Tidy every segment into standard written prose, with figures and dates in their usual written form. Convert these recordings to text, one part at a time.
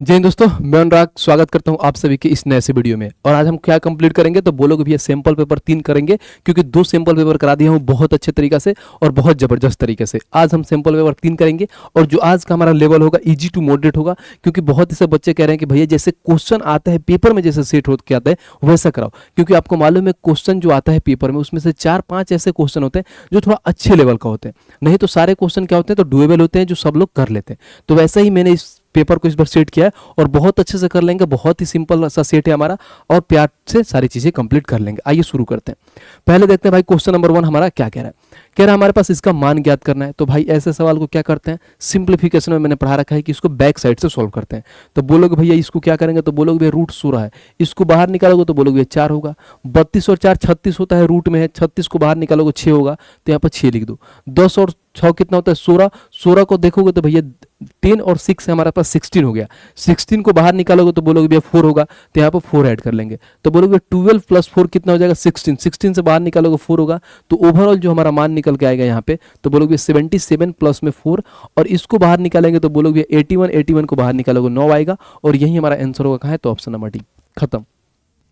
जय हिंद दोस्तों, मैं अनुराग स्वागत करता हूं आप सभी के इस नए से वीडियो में। और आज हम क्या कंप्लीट करेंगे तो बोलोगे भैया सैंपल पेपर 3 करेंगे, क्योंकि 2 सैंपल पेपर करा दिया हूं बहुत अच्छे तरीके से और बहुत ज़बरदस्त तरीके से। आज हम सैंपल पेपर 3 करेंगे और जो आज का हमारा लेवल होगा इजी टू मॉडरेट होगा, क्योंकि बहुत से बच्चे कह रहे हैं कि भैया जैसे क्वेश्चन आता है पेपर में जैसे सेट होकर आता है वैसा कराओ। क्योंकि आपको मालूम है क्वेश्चन जो आता है पेपर में उसमें से 4-5 ऐसे क्वेश्चन होते हैं जो थोड़ा अच्छे लेवल का होते हैं, नहीं तो सारे क्वेश्चन क्या होते हैं तो डुएबल होते हैं जो सब लोग कर लेते हैं। तो वैसा ही मैंने इस पेपर को इस बार सेट किया है और बहुत अच्छे से कर लेंगे। बहुत ही सिंपल सा सेट है हमारा और प्यार से सारी चीजें कंप्लीट कर लेंगे। आइए शुरू करते हैं। पहले देखते हैं भाई क्वेश्चन नंबर 1 हमारा क्या कह रहा है। कह रहा है हमारे पास इसका मान ज्ञात करना है। तो भाई ऐसे सवाल को क्या करते हैं, सिंप्लीफिकेशन में मैंने पढ़ा रखा है कि इसको बैक साइड से सॉल्व करते हैं। तो बोलोगे भैया इसको क्या करेंगे तो बोलोगे भैया रूट 16 है, इसको बाहर निकालोगे तो बोलोगे 4 होगा। 32 और 4 36 होता है, रूट में है 36 को बाहर निकालोगे 6 होगा, तो यहाँ पर 6 लिख दो। 10 और 6 कितना होता है 16, 16 को देखोगे तो भैया 10 और 6 से हमारे पास 16 हो गया। 16 को बाहर निकालोगे तो बोलोगे भैया 4 होगा, तो यहाँ पर 4 ऐड कर लेंगे। तो बोलोगे 12 प्लस 4 कितना हो जाएगा 16, 16 से बाहर निकालोगे 4 होगा। तो ओवरऑल जो हमारा मान निकल के आएगा यहाँ पे तो बोलोगे 77 प्लस में 4, और इसको बाहर निकालेंगे तो बोलोगे 81, 81 को बाहर निकालोगे 9 आएगा, और यही हमारा आंसर होगा। कहाँ है तो ऑप्शन नंबर डी। खत्म।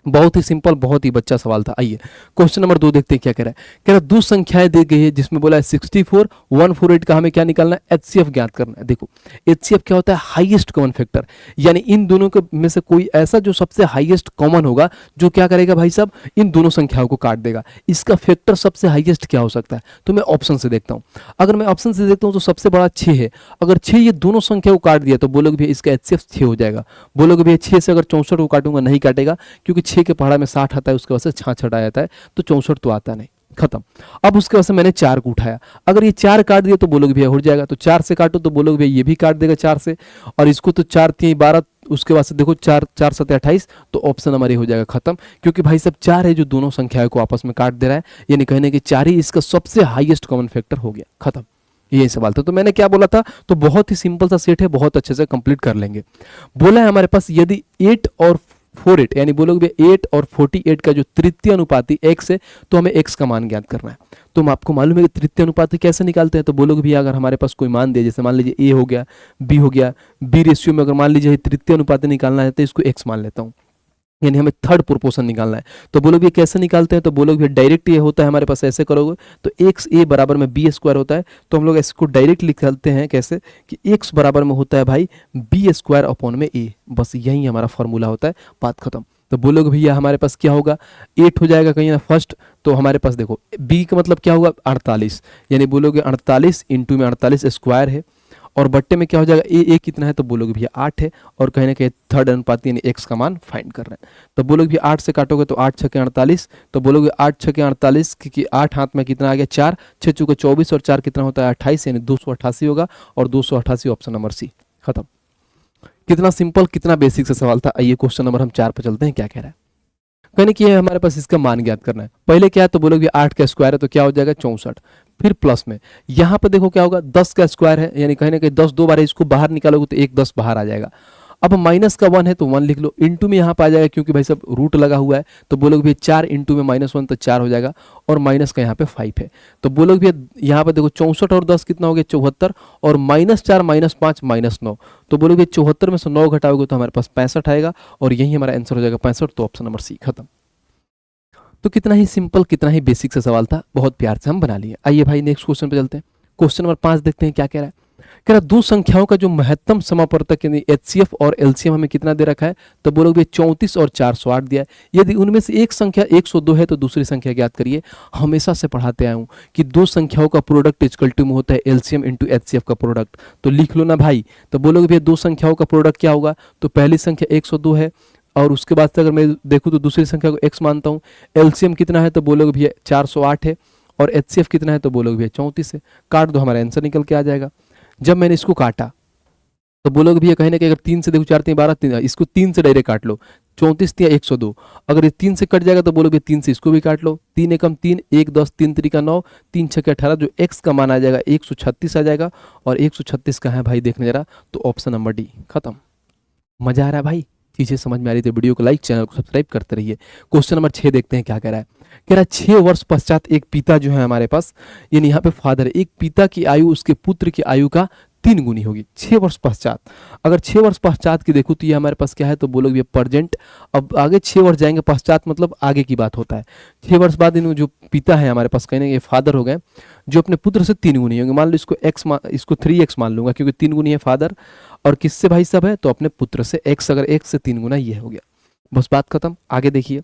बहुत ही सिंपल, बहुत ही बच्चा सवाल था। आइए क्वेश्चन नंबर 2 देखते हैं क्या कह रहा है। कह रहा है दो संख्याएं दी गई है जिसमें बोला है 64 148 का हमें क्या निकालना है, एचसीएफ ज्ञात करना है। देखो एचसीएफ क्या होता है, हाईएस्ट कॉमन फैक्टर, यानी इन दोनों के में से कोई ऐसा जो सबसे हाईएस्ट कॉमन होगा जो क्या करेगा भाई साहब, इन दोनों संख्याओं को काट देगा। इसका फैक्टर सबसे हाईएस्ट क्या हो सकता है, तो मैं ऑप्शन से देखता हूं। अगर मैं ऑप्शन से देखता हूं तो सबसे बड़ा 6 है। अगर 6 ये दोनों संख्या को काट दिया तो बोलोगे भैया इसका एचसीएफ 6 हो जाएगा। बोलोगे भैया 6 से अगर 64 को काटूंगा, नहीं काटेगा, क्योंकि 6 के पहाड़ा में 60 आता है, उसके वजह से 66 आ जाता है, तो 64 तो आता नहीं। खत्म। अब उसके वजह से मैंने 4 को उठाया। अगर ये 4 काट दिया तो बोलोगे भैया हो जाएगा, तो 4 से काटो तो बोलोगे भैया ये भी काट देगा 4 से, और इसको तो 4 3 12, उसके बाद से देखो 4 4 7 28, तो ऑप्शन हमारी हो जाएगा खत्म। क्योंकि भाई सब 4 है जो दोनों संख्याओं को आपस में काट दे रहा है, यानी कहने कि 4 ही इसका सबसे हाईएस्ट कॉमन फैक्टर हो गया। खत्म। यही सवाल था। तो मैंने क्या बोला था, तो बहुत ही सिंपल सा सेट है, बहुत अच्छे से कंप्लीट कर लेंगे। बोला है हमारे पास यदि 8 और 48 यानी बोलोगे 8 और 48 का जो तृतीय अनुपाती x है, तो हमें x का मान ज्ञात करना है। तो आपको मालूम है कि तृतीय अनुपाती कैसे निकालते हैं, तो बोलोगे भी अगर हमारे पास कोई मान दे, जैसे मान लीजिए a हो गया, b हो गया, b रेशियो में अगर मान लीजिए तृतीय अनुपाती निकालना है तो इसको x मान लेता हूँ, यानी हमें थर्ड प्रोपोर्शन निकालना है। तो बोलोगे कैसे निकालते हैं, तो बोलोगे डायरेक्ट ये होता है हमारे पास, ऐसे करोगे तो एक्स ए बराबर में बी स्क्वायर होता है। तो हम लोग इसको डायरेक्ट लिखते हैं कैसे कि एक्स बराबर में होता है भाई बी स्क्वायर अपॉन में ए, बस यही हमारा फॉर्मूला होता है। बात खत्म। तो बोलोगे भैया हमारे पास क्या होगा, 8 हो जाएगा कहीं ना फर्स्ट, तो हमारे पास देखो बी का मतलब क्या होगा 48, यानी बोलोगे 48 इंटू में 48 स्क्वायर है, और बट्टे में क्या हो जाएगा ए कितना है, तो बोलोगे भैया 8 है, और कहीं ना कहीं थर्ड अनुपात यानी एक्स का मान फाइंड कर रहे हैं। तो बोलोगे भैया 8 से काटोगे तो 8 छके 48, तो बोलोगे 8 छके 48, क्योंकि 8 हाथ में कितना आ गया 4, 6 चौके 24 और 4 कितना होता है 28, यानी 288 होगा, और 288 ऑप्शन नंबर सी। खत्म। कितना सिंपल, कितना बेसिक सा सवाल था। आइए क्वेश्चन नंबर हम 4 पर चलते हैं। क्या कह रहा है, कहने की है हमारे पास इसका मान ज्ञात करना है। पहले क्या है तो बोलोगे 8 का स्क्वायर है तो क्या हो जाएगा 64, फिर प्लस में यहाँ पर देखो क्या होगा 10 का स्क्वायर है, यानी कहीं ना कहीं 10 दो बार है, इसको बाहर निकालोगे तो 1 10 बाहर आ जाएगा। अब माइनस का 1 है तो 1 लिख लो, इंटू में यहाँ पे आ जाएगा क्योंकि भाई सब रूट लगा हुआ है, तो बोलोगे भैया 4 इंटू में -1 तो 4 हो जाएगा, और माइनस का यहाँ पे 5 है। तो बोलोगे भैया यहाँ पे देखो 64 और 10 कितना हो गया 74, और -4 -5 -9, तो बोलोगे 74 में से 9 घटाओगे तो हमारे पास 65 आएगा, और यही हमारा आंसर हो जाएगा 65। तो ऑप्शन नंबर सी। खत्म। तो कितना ही सिंपल, कितना ही बेसिक सा सवाल था, बहुत प्यार से हम बना लिए। आइए भाई नेक्स्ट क्वेश्चन पे चलते हैं। क्वेश्चन नंबर 5 देखते हैं क्या कह रहा है। कह रहा है दो संख्याओं का जो महत्तम समापवर्तक यानी एचसीएफ और एलसीएम हमें कितना दे रखा है, तो बोलोगे 34 और 408 दिया है। यदि उनमें से एक संख्या 102 है तो दूसरी संख्या ज्ञात करिए। हमेशा से पढ़ाते आया हूं कि दो संख्याओं का प्रोडक्ट इक्वल टू में होता है एलसीएम इंटू एचसीएफ का प्रोडक्ट। तो लिख लो ना भाई। तो बोलोगे भैया दो संख्याओं का प्रोडक्ट क्या होगा, तो पहली संख्या 102 है, और उसके बाद से अगर मैं देखूं तो दूसरी संख्या को x मानता हूं। एलसीएम कितना है तो बोलोगे भैया 408 है, और एचसीएफ कितना है तो बोलोगे भैया 34 है। काट दो, हमारा आंसर निकल के आ जाएगा। जब मैंने इसको काटा तो बोलोगे भैया कहीं ना कहीं अगर 3 से देखो 4 3 12 3, इसको 3 से डायरेक्ट काट लो, 34 या 102। अगर ये 3 से कट जाएगा तो बोलोगे 3 से इसको भी काट लो, 3 एकम 3, 1 10, 3 त्रिका 9, 3 छके 18, जो x का मान आ जाएगा 136 आ जाएगा, और 136 कहाँ है भाई देखने जरा, तो ऑप्शन नंबर डी। खत्म। मजा आ रहा है भाई, चीजें समझ में आ रही थी, वीडियो को लाइक, चैनल को सब्सक्राइब करते रहिए। क्वेश्चन नंबर 6 देखते हैं क्या कह रहा है। कह रहा है 6 वर्ष पश्चात एक पिता जो है हमारे पास, यानी यहाँ पे फादर है, एक पिता की आयु उसके पुत्र की आयु का 3 गुनी होगी 6 वर्ष पश्चात। अगर 6 वर्ष पश्चात की देखूँ तो ये हमारे पास क्या है, तो बोलोगे प्रेजेंट। अब आगे 6 वर्ष जाएंगे पश्चात, मतलब आगे की बात होता है। 6 वर्ष बाद इन जो पिता है हमारे पास, कहने ये फादर हो गए, जो अपने पुत्र से 3 गुनी होंगे। मान लो इसको इसको 3x मान लूंगा, क्योंकि 3 गुनी है फादर, और किससे भाई साहब है, तो अपने पुत्र से x, अगर x से 3 गुना ये हो गया, बस बात खत्म। आगे देखिए,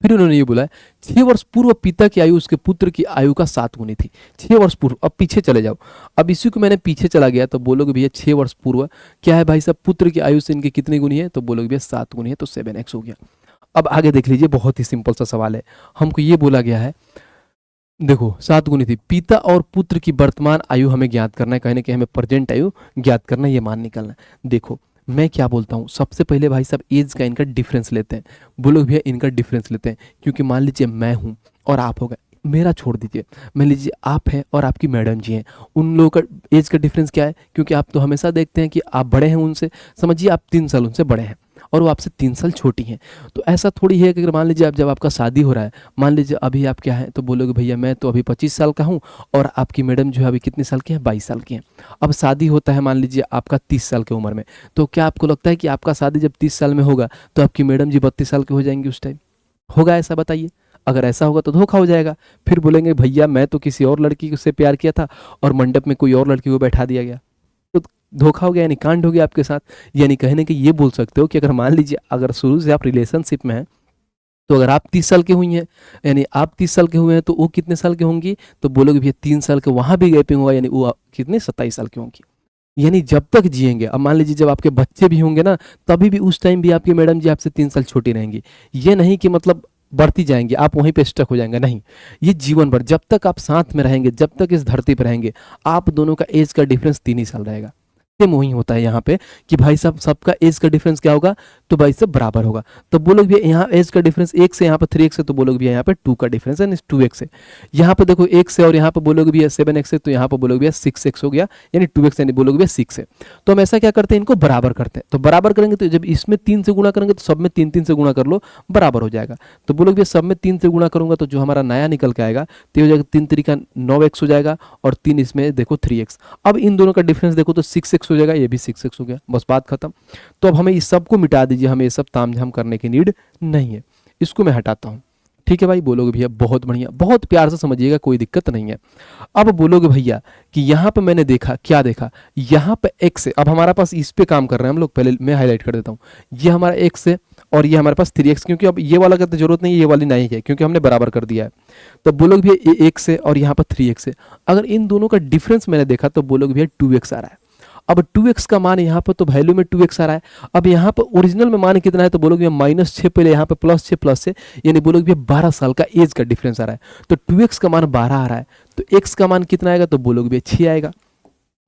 फिर उन्होंने ये बोला है 6 वर्ष पूर्व पिता की आयु उसके पुत्र की आयु का 7 गुनी थी। 6 वर्ष पूर्व, अब पीछे चले जाओ। अब इसी को मैंने पीछे चला गया तो बोलोगे भैया 6 वर्ष पूर्व क्या है भाई साहब, पुत्र की आयु से इनकी कितनी गुनी है, तो बोलोगे भैया 7 गुनी है, तो 7x हो गया। अब आगे देख लीजिए, बहुत ही सिंपल सा सवाल है। हमको ये बोला गया है, देखो 7 गुनी थी, पिता और पुत्र की वर्तमान आयु हमें ज्ञात करना है, कहने कि हमें प्रेजेंट आयु ज्ञात करना है, ये मान निकालना है। देखो मैं क्या बोलता हूँ, सबसे पहले भाई साहब एज का इनका डिफरेंस लेते हैं। बोलो भैया इनका डिफरेंस लेते हैं, क्योंकि मान लीजिए मैं हूँ और आप हो गए, मेरा छोड़ दीजिए, मान लीजिए आप हैं और आपकी मैडम जी हैं, उन लोगों का एज का डिफरेंस क्या है, क्योंकि आप तो हमेशा देखते हैं कि आप बड़े हैं उनसे, समझिए आप 3 साल उनसे बड़े हैं और वो आपसे 3 साल छोटी हैं। तो ऐसा थोड़ी है कि अगर मान लीजिए आप, जब आपका शादी हो रहा है, मान लीजिए अभी आप क्या है, तो बोलोगे भैया मैं तो अभी 25 साल का हूँ और आपकी मैडम जो है अभी कितने साल की है, 22 साल की है। अब शादी होता है मान लीजिए आपका 30 साल की उम्र में, तो क्या आपको लगता है कि आपका शादी जब 30 साल में होगा तो आपकी मैडम जी 32 साल की हो जाएंगी उस टाइम? होगा ऐसा, बताइए? अगर ऐसा होगा तो धोखा हो जाएगा। फिर बोलेंगे भैया मैं तो किसी और लड़की से प्यार किया था और मंडप में कोई और लड़की को बैठा दिया गया, तो धोखा हो गया, यानी कांड हो गया आपके साथ। यानी कहने के ये बोल सकते हो कि अगर मान लीजिए अगर शुरू से आप रिलेशनशिप में हैं, तो अगर आप 30 साल की हुई हैं, यानी आप 30 साल के हुए हैं, तो वो कितने साल की होंगी, तो बोलोगे भैया 3 साल के, वहां भी गैपिंग होगा, यानी वो कितने 27 साल की होंगी। यानी जब तक जिएंगे, अब मान लीजिए जब आपके बच्चे भी होंगे ना, तभी भी उस टाइम भी आपकी मैडम जी आपसे 3 साल छोटी रहेंगी। ये नहीं कि मतलब बढ़ती जाएंगी, आप वहीं पे स्टक हो जाएंगे, नहीं। ये जीवन भर जब तक आप साथ में रहेंगे, जब तक इस धरती पर रहेंगे, आप दोनों का एज का डिफरेंस 3 ही साल रहेगा। सेम वही होता है यहाँ पे कि भाई साहब सबका एज का डिफरेंस क्या होगा, तो भाई साहब बराबर होगा। तो बोलोगे भैया यहाँ एज का डिफरेंस 1 से यहाँ पे 3x है, तो बोलोगे भैया यहाँ पे 2 का डिफरेंस है, 2x है। यहाँ पे देखो 1 से और यहाँ पे बोलोगे भैया 7x है, तो यहाँ पे बोलोगे भैया 6x हो गया, यानी 2x, यानी बोलोगे भैया 6 है। तो हम ऐसा क्या करते हैं, इनको बराबर करते हैं। तो बराबर करेंगे तो जब इसमें 3 से गुणा करेंगे तो सब में 3 से गुणा कर लो, बराबर हो जाएगा। तो बोलोगे भैया सब में 3 से गुणा करूंगा तो जो हमारा नया निकल के आएगा तो हो जाएगा 3 तरीका 9x हो जाएगा, और 3 इसमें देखो 3x। अब इन दोनों का डिफरेंस देखो तो 6x हो जाएगा, ये भी 6x हो गया, बस बात खत्म। तो अब हमें इस सब को मिटा दीजिए, हमें ये सब तामझाम करने की नीड नहीं है, इसको मैं हटाता हूं। ठीक है भाई, बोलोगे भैया बहुत बढ़िया, बहुत प्यार से समझिएगा, कोई दिक्कत नहीं है। अब बोलोगे भैया कि यहाँ पे मैंने देखा, क्या देखा, यहाँ पे x है। अब हमारा पास इस पे काम कर रहे हैं हम लोग, पहले मैं हाईलाइट कर देता हूँ, ये हमारा x है और ये हमारे पास 3x, क्योंकि अब ये वाला का तो जरूरत नहीं है, ये वाली नहीं है, क्योंकि हमने बराबर कर दिया है। तो बोलोगे भैया ये x है और यहाँ पर 3x है। अगर इन दोनों का डिफरेंस मैंने देखा तो बोलोगे भैया 2x आ रहा है। अब 2x का मान यहाँ पर तो वैल्यू में 2x आ रहा है। अब यहाँ पर ओरिजिनल में मान कितना है, तो बोलोगे -6, पहले यहाँ पे +6 यानी बोलोगे 12 साल का एज का डिफरेंस आ रहा है। तो 2x का मान 12 आ रहा है, तो x का मान कितना आएगा, तो बोलोगे 6 आएगा।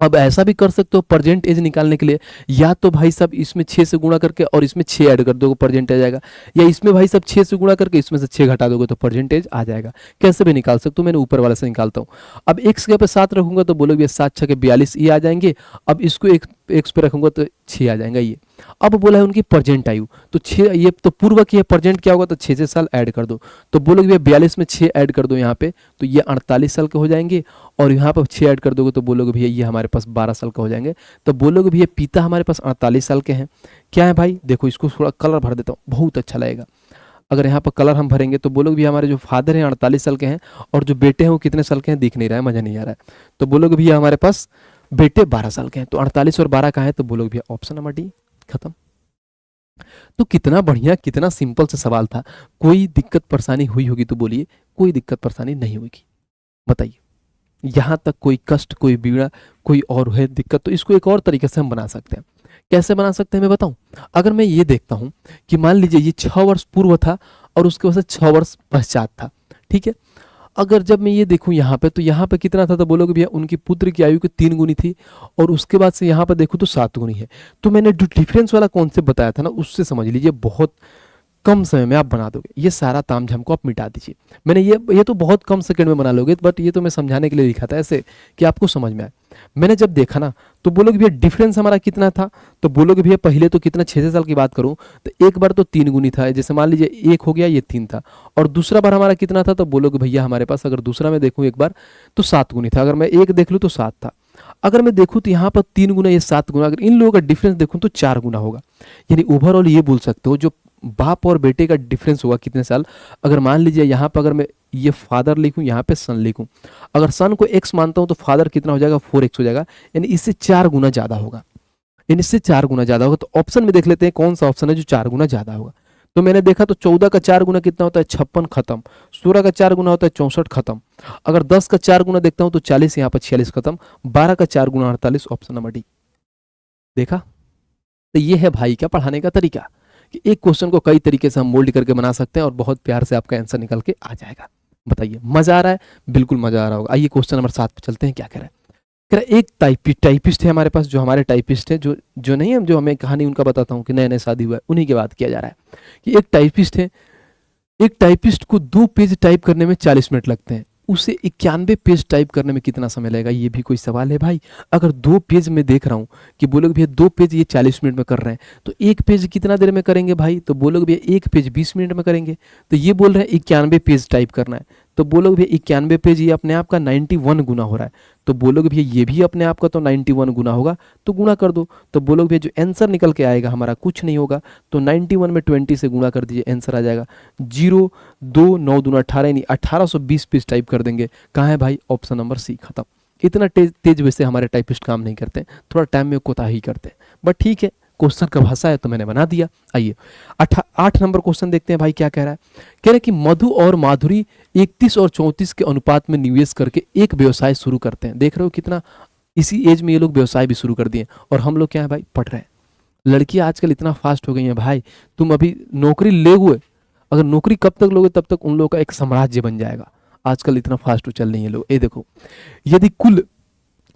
अब ऐसा भी कर सकते हो प्रेजेंट एज निकालने के लिए, या तो भाई साहब इसमें 6 से गुणा करके और इसमें 6 ऐड कर दोगे, प्रेजेंट एज आएगा, या इसमें भाई साहब 6 से गुणा करके इसमें से 6 घटा दोगे तो प्रेजेंट एज आ जाएगा। कैसे भी निकाल सकते हो, मैंने ऊपर वाले से निकालता हूँ। अब x के पे 7 रखूंगा तो बोलोगे 7 6 के 42 ये आ जाएंगे। अब इसको x पे रखूंगा तो 6 आ जाएगा ये। अब बोला है उनकी प्रेजेंट आयु, तो 6, ये तो पूर्व की है, प्रेजेंट क्या होगा, तो 6 साल ऐड कर दो, तो बोलोगे 42 में 6 ऐड कर दो यहाँ पे, तो ये 48 साल के हो जाएंगे, और यहाँ पर 6 ऐड कर दोगे तो बोलोगे भैया ये हमारे पास 12 साल का हो जाएंगे। तो बोलोगे भैया पिता हमारे पास 48 साल के हैं। क्या है भाई, देखो इसको थोड़ा कलर भर देता हूँ, बहुत अच्छा लगेगा। अगर यहाँ पर कलर हम भरेंगे तो बोलोगे भैया हमारे जो फादर हैं 48 साल के हैं, और जो बेटे हैं वो कितने साल के हैं, दिख नहीं रहा है, मजा नहीं आ रहा है। तो बोलोगे भैया हमारे पास बेटे 12 साल के हैं, तो 48 और 12 का है, तो बोलोगे भैया ऑप्शन नंबर डी, खत्म। तो कितना बढ़िया, कितना सिंपल सा सवाल था। कोई दिक्कत परेशानी हुई होगी तो बोलिए, कोई दिक्कत परेशानी नहीं होगी, बताइए। यहाँ तक कोई कष्ट, कोई पीड़ा, कोई और है दिक्कत, तो इसको एक और तरीके से हम बना सकते हैं। कैसे बना सकते हैं मैं बताऊं। अगर मैं ये देखता हूं कि मान लीजिए ये 6 वर्ष पूर्व था और उसके वजह से 6 वर्ष पश्चात था, ठीक है। अगर जब मैं ये देखूं यहाँ पे, तो यहाँ पे कितना था, तो बोलोगे भैया उनकी पुत्र की आयु की 3 गुनी थी, और उसके बाद से यहाँ पे देखूं तो 7 गुनी है। तो मैंने जो डिफरेंस वाला कॉन्सेप्ट बताया था ना, उससे समझ लीजिए बहुत कम समय में आप बना दोगे। ये सारा तामझाम को आप मिटा दीजिए। मैंने ये तो बहुत कम सेकंड में बना लोगे, बट ये तो मैं समझाने के लिए लिखा था ऐसे कि आपको समझ में आए। मैंने जब देखा ना तो बोलोगे भैया डिफरेंस हमारा कितना था, तो बोलोगे भैया पहले तो कितना 6 साल की बात करूं तो एक बार तो 3 गुनी था, जैसे मान लीजिए 1 हो गया, ये 3 था, और दूसरा बार हमारा कितना था, तो बोलोगे भैया हमारे पास अगर दूसरा में देखूं एक बार तो 7 गुनी था, अगर मैं एक देख लूँ तो 7 था। अगर मैं देखूं तो यहाँ पर 3 गुना, ये 7 गुना, अगर इन लोगों का डिफरेंस देखूं तो 4 गुना होगा। यानी ओवरऑल ये बोल सकते हो जो बाप और बेटे का डिफरेंस होगा कितने साल। अगर मान लीजिए यहाँ पर अगर मैं ये फादर लिखूं, यहाँ पे सन लिखूं, अगर सन को एक्स मानता हूं तो फादर कितना हो जाएगा, 4x हो जाएगा। यानी इससे 4 गुना ज्यादा होगा, यानी इससे 4 गुना ज्यादा होगा। तो ऑप्शन में देख लेते हैं कौन सा ऑप्शन है जो 4 गुना ज्यादा होगा। तो मैंने देखा तो 14 का 4 गुना कितना होता है, 56 खत्म। 16 का 4 गुना होता है 64 खत्म। अगर 10 का 4 गुना देखता हूं तो 40, यहाँ पर 46 खत्म। 12 का 4 गुना 48, ऑप्शन नंबर डी। देखा, तो ये है भाई क्या पढ़ाने का तरीका कि एक क्वेश्चन को कई तरीके से हम मोल्ड करके बना सकते हैं और बहुत प्यार से आपका आंसर निकल के आ जाएगा। बताइए मजा आ रहा है? बिल्कुल मजा आ रहा होगा। आइए क्वेश्चन नंबर 7 पे चलते हैं। क्या कह रहा है? कह रहा है एक टाइपिस्ट है हमारे पास, जो हमारे टाइपिस्ट है, जो जो नहीं है, जो हमें कहानी उनका बताता हूँ कि नए नए शादी हुआ है, उन्हीं की बात किया जा रहा है कि एक टाइपिस्ट है। एक टाइपिस्ट को 2 पेज टाइप करने में 40 मिनट लगते हैं, उसे 91 पेज टाइप करने में कितना समय लगेगा? ये भी कोई सवाल है भाई। अगर 2 पेज में देख रहा हूँ कि बोलोगे भैया 2 पेज ये 40 मिनट में कर रहे हैं, तो 1 पेज कितना देर में करेंगे भाई? तो बोलोगे भैया 1 पेज 20 मिनट में करेंगे। तो ये बोल रहे हैं 91 पेज टाइप करना है, तो बोलोगे भैया 91 पेज ये अपने आप का 91 गुना हो रहा है। तो बोलोगे भैया ये भी अपने आप का तो 91 गुना होगा, तो गुणा कर दो। तो बोलोगे भैया जो आंसर निकल के आएगा हमारा कुछ नहीं होगा, तो 91 में 20 से गुणा कर दीजिए, आंसर आ जाएगा 0 2 9 दूना 18, यानी 1820 पेज टाइप कर देंगे। कहाँ है भाई? ऑप्शन नंबर सी, खत्म। इतना तेज वैसे हमारे टाइपिस्ट काम नहीं करते, थोड़ा टाइम में कोताही करते हैं, बट ठीक है, क्वेश्चन का भाषा है तो मैंने बना दिया। आइए 8 नंबर क्वेश्चन देखते हैं भाई क्या कह रहा है। कह रहा है कि मधु और माधुरी 31 और 34 के अनुपात में निवेश करके एक व्यवसाय शुरू करते हैं। देख रहे हो कितना इसी एज में ये लोग व्यवसाय भी शुरू कर दिए, और हम लोग क्या है भाई, पढ़ रहे हैं। लड़कियां आजकल इतना फास्ट हो गई हैं भाई, तुम अभी नौकरी ले हुए, अगर नौकरी कब तक लोगे तब तक उन लोगों का एक साम्राज्य बन जाएगा। आजकल इतना फास्ट चल रही है लोग। ये देखो, यदि कुल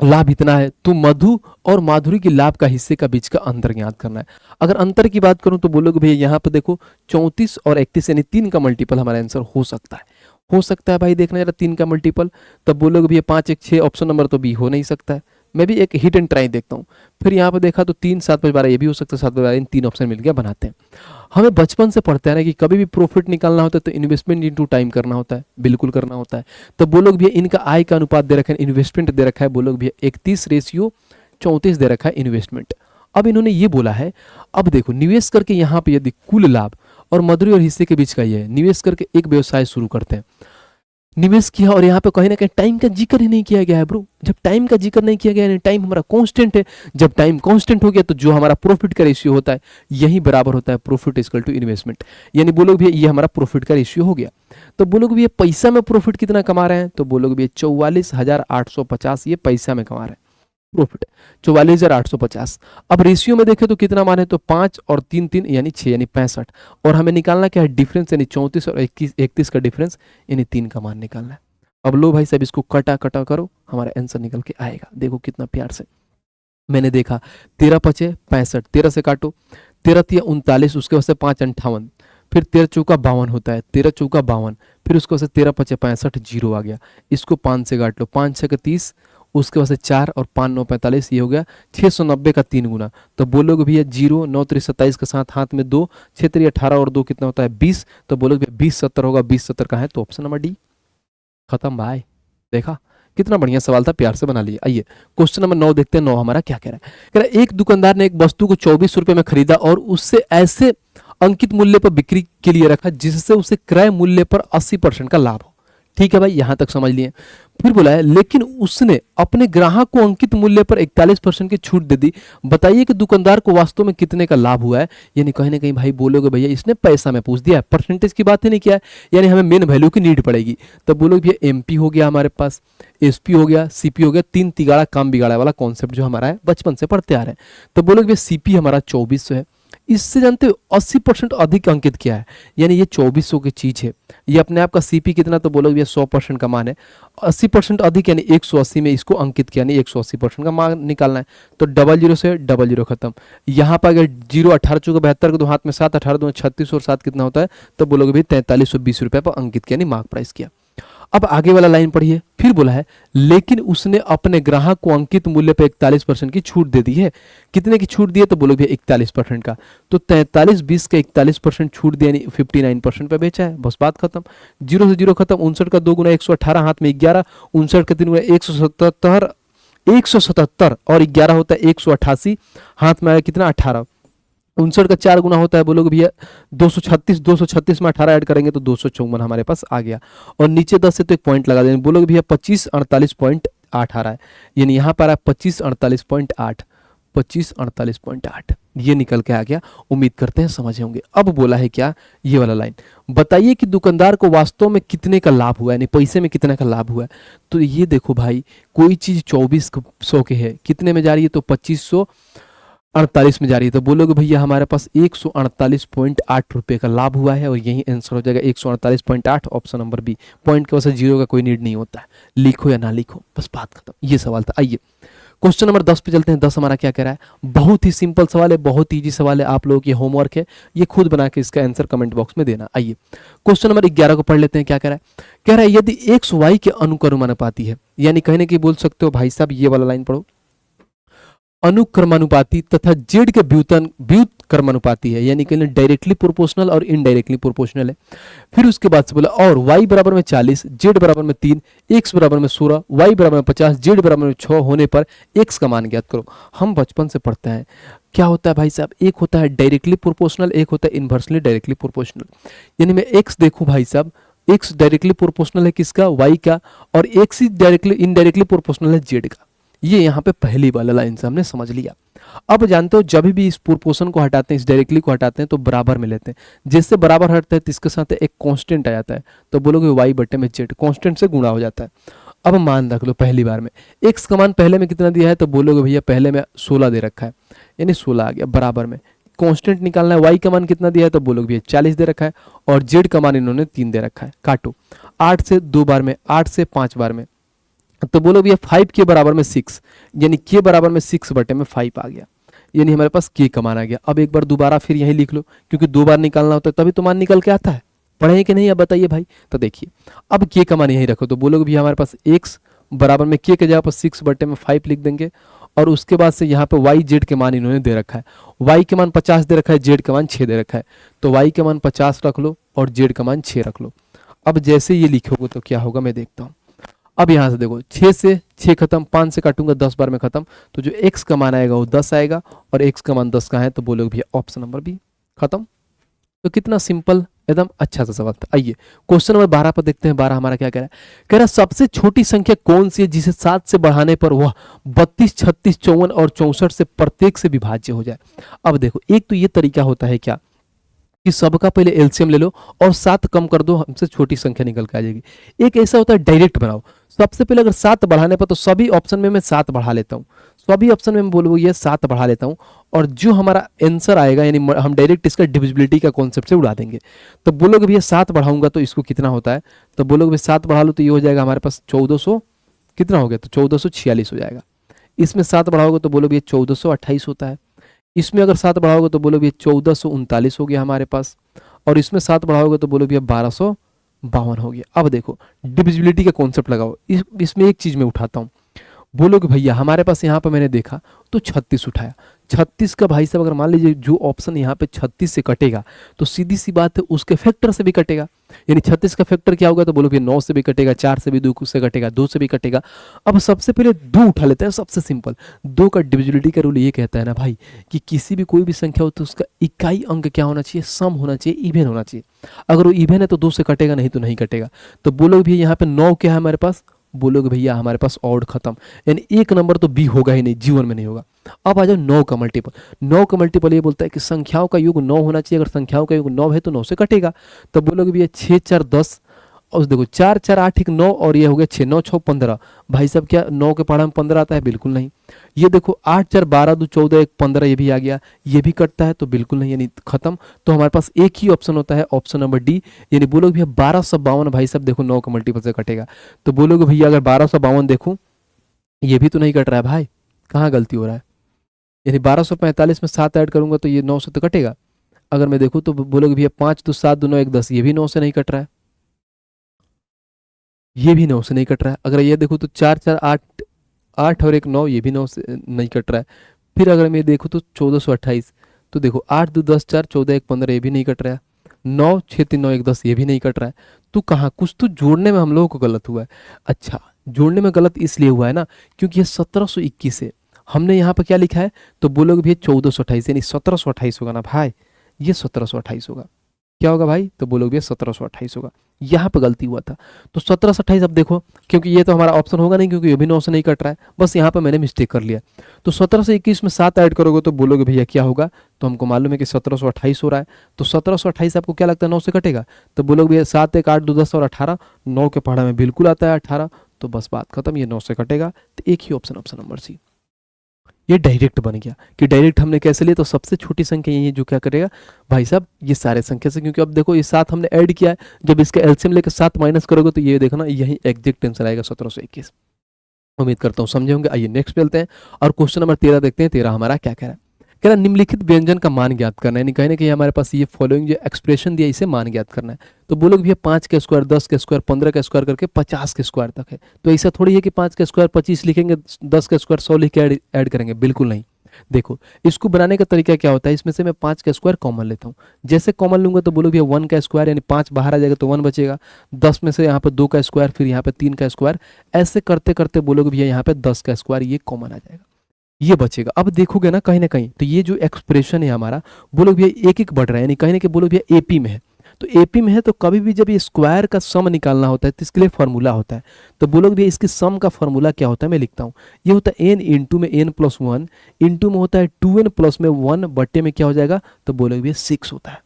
लाभ इतना है तो मधु और माधुरी के लाभ का हिस्से का बीच का अंतर ज्ञात करना है। अगर अंतर की बात करूं तो बोलोगे भैया यहाँ पर देखो 34 और 31 यानी 3 का मल्टीपल हमारा आंसर हो सकता है। हो सकता है भाई, देखना जरा 3 का मल्टीपल, तब बोलोगे भैया 5 1 6, ऑप्शन नंबर तो बी हो नहीं सकता है। मैं भी एक हिट एंड ट्राई देखता हूँ। फिर यहाँ पर देखा तो 3 7 5 12 ये भी हो सकता है, 7 12 इन 3 ऑप्शन मिल गया, बनाते हैं। हमें बचपन से पढ़ते हैं कि कभी भी प्रॉफिट निकालना होता है तो इन्वेस्टमेंट इनटू टाइम करना होता है, बिल्कुल करना होता है। तो बोलोगे भैया इनका आय का अनुपात दे रखा है, इन्वेस्टमेंट दे रखा है, बोलोगे भैया 31:34 दे रखा है इन्वेस्टमेंट। अब इन्होंने ये बोला है, अब देखो निवेश करके यहाँ पे यदि कुल लाभ और मधुरी और हिस्से के बीच का ये है, निवेश करके एक व्यवसाय शुरू करते हैं, निवेश किया, और यहाँ पे कहीं ना कहीं टाइम का जिक्र ही नहीं किया गया है ब्रो। जब टाइम का जिक्र नहीं किया गया है, टाइम हमारा कांस्टेंट है, जब टाइम कांस्टेंट हो गया तो जो हमारा प्रॉफिट का रेशियो होता है यही बराबर होता है प्रॉफिट इक्वल टू इन्वेस्टमेंट। यानी बोलोगे भैया ये हमारा प्रॉफिट का रेशियो हो गया। तो बोलोगे भैया पैसा में प्रॉफिट कितना कमा रहे हैं, तो बोलोगे भैया 44,850 ये पैसा में कमा रहे हैं प्रॉफिट, 44,850। अब रेशियो में देखें तो कितना मान है, तो 5 और 3 3 यानी 6 यानी 65, और हमें निकालना क्या है डिफरेंस, यानी 34 और 31 का डिफरेंस, यानी 3 का मान निकालना है। अब लो भाई साहब इसको कटा कटा करो, हमारा आंसर निकल के आएगा। देखो कितना प्यार से मैंने देखा, 13 5 65, 13 से काटो, 13 3 39, उसके बाद से 5 58, फिर 13 चौका 52 होता है, 13 चौका 52, फिर उसके बाद से 13 5 65, 0 आ गया। इसको 5 से काट लो, 5 6 30, उसके बाद से 4 और 5 9 45, ये हो गया 690 का 3 गुना। तो बोलोगे भैया 0 9 3 27 के साथ हाथ में 2, 6 3 18 और 2 कितना होता है 20। तो बोलोगे भैया 20 70 होगा, 20 70 का है तो ऑप्शन नंबर डी, खत्म भाई। देखा कितना बढ़िया सवाल था, प्यार से बना लिया। आइए क्वेश्चन नंबर 9 देखते हैं। 9 हमारा क्या कह रहा है। कह रहा है एक दुकानदार ने एक वस्तु को 24 रुपए में खरीदा और उससे ऐसे अंकित मूल्य पर बिक्री के लिए रखा जिससे उसे क्रय मूल्य पर 80% का लाभ हो। ठीक है भाई, यहां तक समझ लिए। फिर बोला है लेकिन उसने अपने ग्राहक को अंकित मूल्य पर 41% की छूट दे दी, बताइए कि दुकानदार को वास्तव में कितने का लाभ हुआ है। यानी कहीं ना कहीं भाई बोलोगे भैया इसने पैसा में पूछ दिया है, परसेंटेज की बात ही नहीं किया है, यानी हमें मेन वैल्यू की नीड पड़ेगी। तब बोलोगे भैया एमपी हो गया हमारे पास, एसपी हो गया, सीपी हो गया, 3 तिगाड़ा काम बिगाड़ा वाला कॉन्सेप्ट जो हमारा है बचपन से पढ़ते आ रहे हैं। तो बोलोगे भैया सीपी हमारा 2400 है, इससे जानते हो 80% अधिक अंकित किया है, यानी ये 2400 की चीज है, ये अपने आप का सीपी कितना, तो बोलोगे भैया 100% का मान है, 80% अधिक यानी 180 में इसको अंकित किया, यानी 180% का मान निकालना है। तो 00 से 00 खत्म। यहाँ पर अगर 0 18 चौके 72 को दो हाथ में 7 18 2 36 और 7 कितना होता है, तो बोलोगे भाई 4320 रुपये पर अंकित किया, यानी मार्क प्राइस किया। अब आगे वाला लाइन पढ़िए। फिर बोला है लेकिन उसने अपने ग्राहक को अंकित मूल्य पर 41% की छूट दे दी है। कितने की छूट दी है, तो बोलोगे 41% का। तो 43 20 का 41% छूट दिया, यानी 59% पे बेचा है, बस बात खत्म। 0 से 0 खत्म। 59 का 2 गुना 118, हाथ में 11, 59 का 3 गुना 177, 177 और 11 होता है 188, हाथ में आया कितना 18, 59 का 4 गुना होता है, बोलोगे भैया 236, 236 में 18 ऐड करेंगे तो 254 हमारे पास आ गया। और नीचे 10 से तो एक पॉइंट लगा देंगे, बोलोगे भैया 2548.8 आ रहा है, यानी यहाँ पर आ 2548.8, 2548.8 ये निकल के आ गया। उम्मीद करते हैं समझे होंगे। अब बोला है क्या, ये वाला लाइन, बताइए कि दुकानदार को वास्तव में कितने का लाभ हुआ है, यानी पैसे में कितने का लाभ हुआ है। तो ये देखो भाई, कोई चीज 2400 के है, कितने में जा रही है, तो 2548 में जा रही है, तो बोलोगे भैया हमारे पास 148.8 रुपए का लाभ हुआ है, और यही आंसर हो जाएगा 148.8, ऑप्शन नंबर बी। पॉइंट के वजह से जीरो का कोई नीड नहीं होता है, लिखो या ना लिखो, बस बात खत्म। ये सवाल था। आइए क्वेश्चन नंबर 10 पे चलते हैं। 10 हमारा क्या कह रहा है, बहुत ही सिंपल सवाल है, बहुत ईजी सवाल है, आप लोगों की होमवर्क है, ये खुद बना के इसका आंसर कमेंट बॉक्स में देना। आइए क्वेश्चन नंबर 11 को पढ़ लेते हैं। क्या कह रहा है, कह रहा है यदि एक्स वाई के अनुक्रमानुपाती है, यानी कहने की बोल सकते हो भाई साहब, ये वाला लाइन पढ़ो, अनुक्रमानुपाती तथा जेड के व्युत्क्रमानुपाती है, यानी कहने डायरेक्टली प्रोपोर्शनल और इनडायरेक्टली प्रोपोर्शनल है। फिर उसके बाद से बोला और y बराबर में 40, जेड बराबर में 3, x बराबर में 16, y बराबर में 50, जेड बराबर में 6 होने पर x का मान ज्ञात करो। हम बचपन से पढ़ते हैं, क्या होता है भाई साहब, एक होता है डायरेक्टली प्रोपोर्शनल, एक होता है इनवर्सली डायरेक्टली प्रोपोर्शनल। यानी मैं x देखूं भाई साहब, x डायरेक्टली प्रोपोर्शनल है किसका, y का, और x ही डायरेक्टली इनडायरेक्टली प्रोपोर्शनल है z का। ये यहाँ पे पहली वाला लाइन से हमने समझ लिया। अब जानते हो जब भी इस प्रोपोर्शन को हटाते हैं, इस डायरेक्टली को हटाते हैं तो बराबर में लेते हैं, जिससे बराबर हटता है तो इसके साथ एक कांस्टेंट आ जाता है, तो बोलोगे y बटे में z, कांस्टेंट से गुणा हो जाता है। अब मान रख लो पहली बार में x का मान पहले में कितना दिया है, तो बोलोगे भैया पहले में 16 दे रखा है, यानी 16 आ गया। बराबर में कांस्टेंट निकालना है, y का मान कितना दिया है, तो बोलोगे भैया 40 दे रखा है, और z का मान इन्होंने 3 दे रखा है। काटो, 8 से 2 बार में, 8 से 5 बार में, तो बोलो भैया 5 के बराबर में 6, यानी के बराबर में 6 बटे में 5 आ गया, यानी हमारे पास के का मान आ गया। अब एक बार दोबारा फिर यही लिख लो, क्योंकि 2 बार निकालना होता है तभी तो मान निकल के आता है। पढ़े कि नहीं, अब बताइए भाई। तो देखिए अब के का मान यही रखो, तो बोलोगे भैया हमारे पास x बराबर में के जगह पर 6 बटे में 5 लिख देंगे, और उसके बाद से यहाँ पे y z के मान इन्होंने दे रखा है, y के मान 50 दे रखा है, z का मान 6 दे रखा है, तो y के मान 50 रख लो और z का मान 6 रख लो। अब जैसे ये लिखोगे तो क्या होगा मैं देखता हूँ। अब यहाँ से देखो 6 से 6 खत्म, 5 से काटूंगा 10 बार में खत्म, तो जो x का मान आएगा वो 10 आएगा, और x का मान 10 का है, तो बोलोगे भैया ऑप्शन नंबर बी। खत्म। तो कितना सिंपल, एकदम अच्छा सा सवाल था। आइए क्वेश्चन नंबर 12 पर देखते हैं। 12 हमारा क्या कह रहा है, कह रहा है सबसे छोटी संख्या कौन सी है जिसे 7 से बढ़ाने पर वह 32, 36, 54 और 64 से प्रत्येक से विभाज्य हो जाए। अब देखो एक तो ये तरीका होता है क्या कि सबका पहले एलसीएम ले लो और 7 कम कर दो, हमसे छोटी संख्या निकल के आ जाएगी। एक ऐसा होता है डायरेक्ट बनाओ, सबसे पहले अगर 7 बढ़ाने पर तो सभी ऑप्शन में मैं 7 बढ़ा लेता हूँ, सभी ऑप्शन में मैं बोलूँ ये 7 बढ़ा लेता हूँ, और जो हमारा आंसर आएगा यानी हम डायरेक्ट इसका डिविजिबिलिटी का कॉन्सेप्ट से उड़ा देंगे। तो बोलोगे भैया 7 बढ़ाऊंगा तो इसको कितना होता है, तो बोलोगे भैया 7 बढ़ा लो तो ये हो जाएगा हमारे पास 1400, कितना हो गया, तो 1446 हो जाएगा। इसमें 7 बढ़ाओगे तो बोलोगे भैया 1428 होता है। इसमें अगर 7 बढ़ाओगे तो बोलो भैया 1439 हो गया हमारे पास, और इसमें 7 बढ़ाओगे तो बोलो भैया 1252 हो गया। अब देखो डिविजिबिलिटी का कॉन्सेप्ट लगाओ, इसमें एक चीज मैं उठाता हूँ, बोलोगे भैया हमारे पास यहाँ पर मैंने देखा तो 36 उठाया, 36 का भाई साहब अगर मान लीजिए जो ऑप्शन यहाँ पे 36 से कटेगा तो सीधी सी बात है उसके फैक्टर से भी कटेगा, यानी 36 का फैक्टर क्या होगा, तो बोलो भैया 9 से भी कटेगा, 4 से भी 2 से कटेगा, 2 से भी कटेगा। अब सबसे पहले 2 उठा लेते हैं, सबसे सिंपल 2 का डिविजिबिलिटी का रूल ये कहता है ना भाई कि किसी भी कोई भी संख्या हो तो उसका इकाई अंक क्या होना चाहिए, सम होना चाहिए, इवन होना चाहिए। अगर वो इवन है तो 2 से कटेगा, नहीं तो नहीं कटेगा। तो बोलोगे भैया यहाँ पे 9 क्या है हमारे पास, बोलोगे भैया हमारे पास ऑड खत्म, यानी एक नंबर तो बी होगा ही नहीं, जीवन में नहीं होगा। अब आ जाओ 9 का मल्टीपल, 9 का मल्टीपल ये बोलता है कि संख्याओं का योग 9 होना चाहिए, अगर संख्याओं का योग 9 है तो 9 से कटेगा। तो बोलोगे भैया 6 4 10, और देखो 4 4 8 1 9, और ये हो गया 6 9 6 15। भाई साहब क्या 9 के पहाड़ा में 15 आता है, बिल्कुल नहीं। ये देखो 8 4 12 2 14 1 15, ये भी आ गया, ये भी कटता है, तो बिल्कुल नहीं, यानी खत्म। तो हमारे पास एक ही ऑप्शन होता है, ऑप्शन नंबर डी, यानी बोलोगे भैया 1252। भाई साहब देखो 9 का मल्टीपल से कटेगा, तो बोलोगे भैया अगर 1252 देखूं ये भी तो नहीं कट रहा है भाई, कहाँ गलती हो रहा है, यानी 1245 में 7 ऐड करूंगा तो ये 9 से तो कटेगा। अगर मैं देखूं तो बोलोगे भैया 5 2 7 2 9 1 10, ये भी 9 से नहीं कट रहा है, ये भी 9 से नहीं कट रहा है। अगर ये देखो तो 4 4 8 8 और 1 9, ये भी 9 से नहीं कट रहा है। फिर अगर मैं देखूँ तो 1428, तो देखो 8 2 10 4 14 1 15, ये भी नहीं कट रहा है। 9 6 3 9 1 10, ये भी नहीं कट रहा है। तो कहाँ कुछ तो जोड़ने में हम लोगों को गलत हुआ है। अच्छा जोड़ने में गलत इसलिए हुआ है ना क्योंकि ये 1721 है, हमने यहाँ पर क्या लिखा है, तो बोलोगे भैया 1428, यानी 1728 होगा ना भाई, ये 1728 होगा। क्या होगा भाई, तो बोलोगे भैया 1728 होगा, यहाँ पे गलती हुआ था। तो 1728 अब देखो, क्योंकि ये तो हमारा ऑप्शन होगा नहीं क्योंकि ये भी 9 से नहीं कट रहा है, बस यहाँ पे मैंने मिस्टेक कर लिया। तो 1721 में 7 ऐड करोगे तो बोलोगे भैया क्या होगा, तो हमको मालूम है कि 1728 हो रहा है, तो 1728 आपको क्या लगता है 9 से कटेगा, तो बोलोगे भैया 7 1 8 2 10 और 18, 9 के पहाड़ा में बिल्कुल आता है 18, तो बस बात खत्म, ये 9 से कटेगा। तो एक ही ऑप्शन, ऑप्शन नंबर सी, ये डायरेक्ट बन गया। कि डायरेक्ट हमने कैसे लिया, तो सबसे छोटी संख्या यही है जो क्या करेगा भाई साहब, ये सारे संख्या से, क्योंकि अब देखो ये 7 हमने ऐड किया है, जब इसका एलसीएम लेकर 7 माइनस करोगे तो ये देखो ना यही एग्जैक्ट आंसर आएगा 1721। उम्मीद करता हूँ समझे होंगे। आइए नेक्स्ट चलते हैं और क्वेश्चन नंबर 13 देखते हैं। 13 हमारा क्या कह रहा है, कह रहा निम्नलिखित व्यंजन का मान ज्ञात करना है, यानी कहीं ना कहीं हमारे पास ये फॉलोइंग जो एक्सप्रेशन दिया इसे मान ज्ञात करना है। तो बोलोगे भैया 5 का स्क्वायर 10 का स्क्वायर 15 का स्क्वायर करके 50 के स्क्वायर तक है, तो ऐसा थोड़ी है कि 5 का स्क्वायर 25 लिखेंगे 10 का स्क्वायर 100 लिख के ऐड करेंगे, बिल्कुल नहीं। देखो इसको बनाने का तरीका क्या होता है, इसमें से मैं 5 का स्क्वायर कॉमन लेता हूँ, जैसे कॉमन लूंगा तो बोलो भैया 1 का स्क्वायर, यानी 5 बाहर आ जाएगा तो 1 बचेगा, 10 में से यहाँ पे 2 का स्क्वायर, फिर यहाँ पे 3 का स्क्वायर, ऐसे करते करते बोलोगे भैया यहाँ पे 10 का स्क्वायर, ये कॉमन आ जाएगा, ये बचेगा। अब देखोगे ना कहीं तो ये जो एक्सप्रेशन है हमारा, बोलो भैया एक एक बढ़ रहा है, यानी कहीं ना कहीं बोलो भैया एपी में है, तो एपी में है तो कभी भी जब ये स्क्वायर का सम निकालना होता है तो इसके लिए फॉर्मूला होता है। तो बोलोगे भैया इसके सम का फॉर्मूला क्या होता है, मैं लिखता हूँ, ये होता है एन इंटू में एन प्लस 1 इंटू में होता है 2n प्लस में 1 बट्टे में क्या हो जाएगा, तो बोलोगे भैया 6 होता है।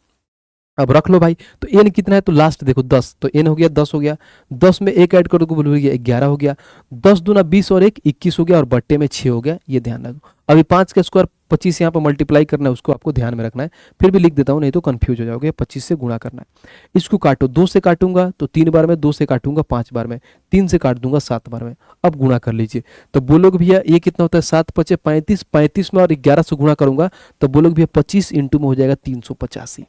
अब रख लो भाई, तो एन कितना है, तो लास्ट देखो 10, तो एन हो गया 10 हो गया, 10 में एक ऐड करो तो बोलोगे 11 हो गया, 10 दूना 20 और 1 21 हो गया, और बट्टे में 6 हो गया, ये ध्यान रखो। अभी 5 का स्क्वायर 25 यहाँ पर मल्टीप्लाई करना है, उसको आपको ध्यान में रखना है, फिर भी लिख देता हूँ नहीं तो कंफ्यूज हो जाओगे। 25 से गुणा करना है, इसको काटो, 2 से काटूंगा तो 3 बार में, 2 से काटूंगा 5 बार में, 3 से काट दूंगा 7 बार में। अब गुणा कर लीजिए, तो बोलोगे भैया ये कितना होता है 7 पचे 35, 35 में और 11 से गुणा करूंगा तो बोलोगे भैया 25 इंटू में हो जाएगा 385।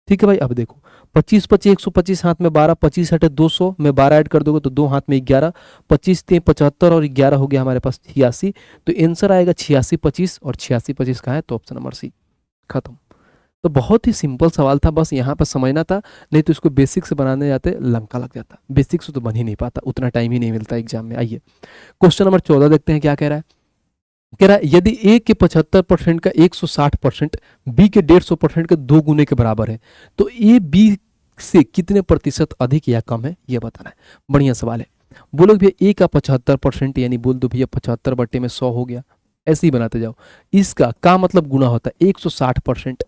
ठीक है भाई, अब देखो 25 25 125 हाथ में 12, 25 हटे 200 में 12 ऐड कर दोगे तो 2 हाथ में 11, 25 3 75 और 11 हो गया हमारे पास 86, तो आंसर आएगा 86 25, और 86 25 कहाँ है, तो ऑप्शन नंबर सी, खत्म। तो बहुत ही सिंपल सवाल था, बस यहाँ पर समझना था, नहीं तो इसको बेसिक से बनाने जाते लंका लग जाता, बेसिक से तो बन ही नहीं पाता, उतना टाइम ही नहीं मिलता एग्जाम में। आइए क्वेश्चन नंबर 14 देखते हैं क्या कह रहा है, कह रहा है यदि ए के 75% का 160% बी के 150% के 2 गुने के बराबर है तो ए बी से कितने प्रतिशत अधिक या कम है, यह बताना है। बढ़िया सवाल है। बोलो भैया ए का 75% यानी बोल दो भैया 75 बट्टे में 100 हो गया, ऐसे ही बनाते जाओ। इसका का मतलब गुना होता है 160%,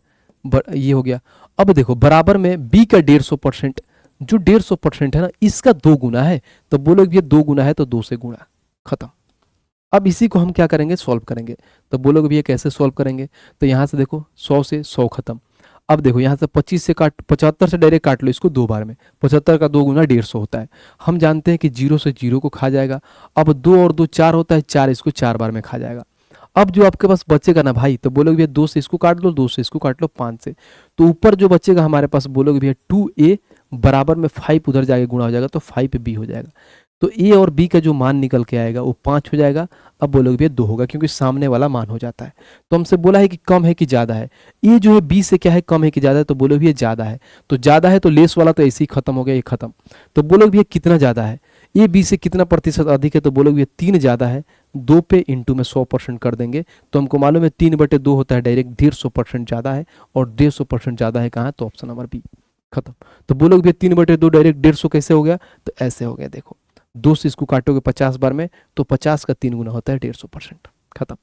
ये हो गया। अब देखो बराबर में बी का 150%, जो 150% है ना इसका 2 गुना है, तो बोलो भैया 2 गुना है तो 2 से गुणा, खत्म। अब इसी को हम क्या करेंगे, सॉल्व करेंगे। तो बोलोगे भैया कैसे सॉल्व करेंगे, तो यहाँ से देखो 100 से 100 खत्म। अब देखो यहाँ से 25 से काट 75 से डायरेक्ट काट लो इसको 2 बार में, 75 का 2 गुना 150 होता है। हम जानते हैं कि 0 से 0 को खा जाएगा। अब 2 और 2 4 होता है, 4 इसको 4 बार में खा जाएगा। अब जो आपके पास बचेगा ना भाई, तो बोलोगे भैया 2 से इसको काट लो, 2 से इसको काट लो 5 से, तो ऊपर जो बचेगा हमारे पास बोलोगे भैया 2a बराबर में 5 उधर जाके गुणा हो जाएगा तो 5b हो जाएगा। तो ए और बी का जो मान निकल के आएगा वो 5 हो जाएगा। अब बोलोगे भैया 2 होगा क्योंकि सामने वाला मान हो जाता है। तो हमसे बोला है कि कम है कि ज़्यादा है, ये जो है बी से क्या है कम है कि ज़्यादा है, तो बोलोगे भैया ज़्यादा है। तो ज़्यादा है तो लेस वाला तो ऐसे ही खत्म हो गया, ये खत्म। तो बोलोगे भैया कितना ज़्यादा है, ये बी से कितना प्रतिशत अधिक है, तो बोलोगे भैया 3 ज़्यादा है। 2 पे इंटू में 100% कर देंगे तो हमको मालूम है 3/2 होता है, डायरेक्ट 150% ज़्यादा है, और 150% ज़्यादा है कहाँ, तो ऑप्शन नंबर बी, खत्म। तो बोलोगे भैया 3/2 डायरेक्ट 150 कैसे हो गया, तो ऐसे हो गया। देखो 2 से इसको काटोगे 50 बार में तो 50 का 3 गुना होता है 150%, खत्म।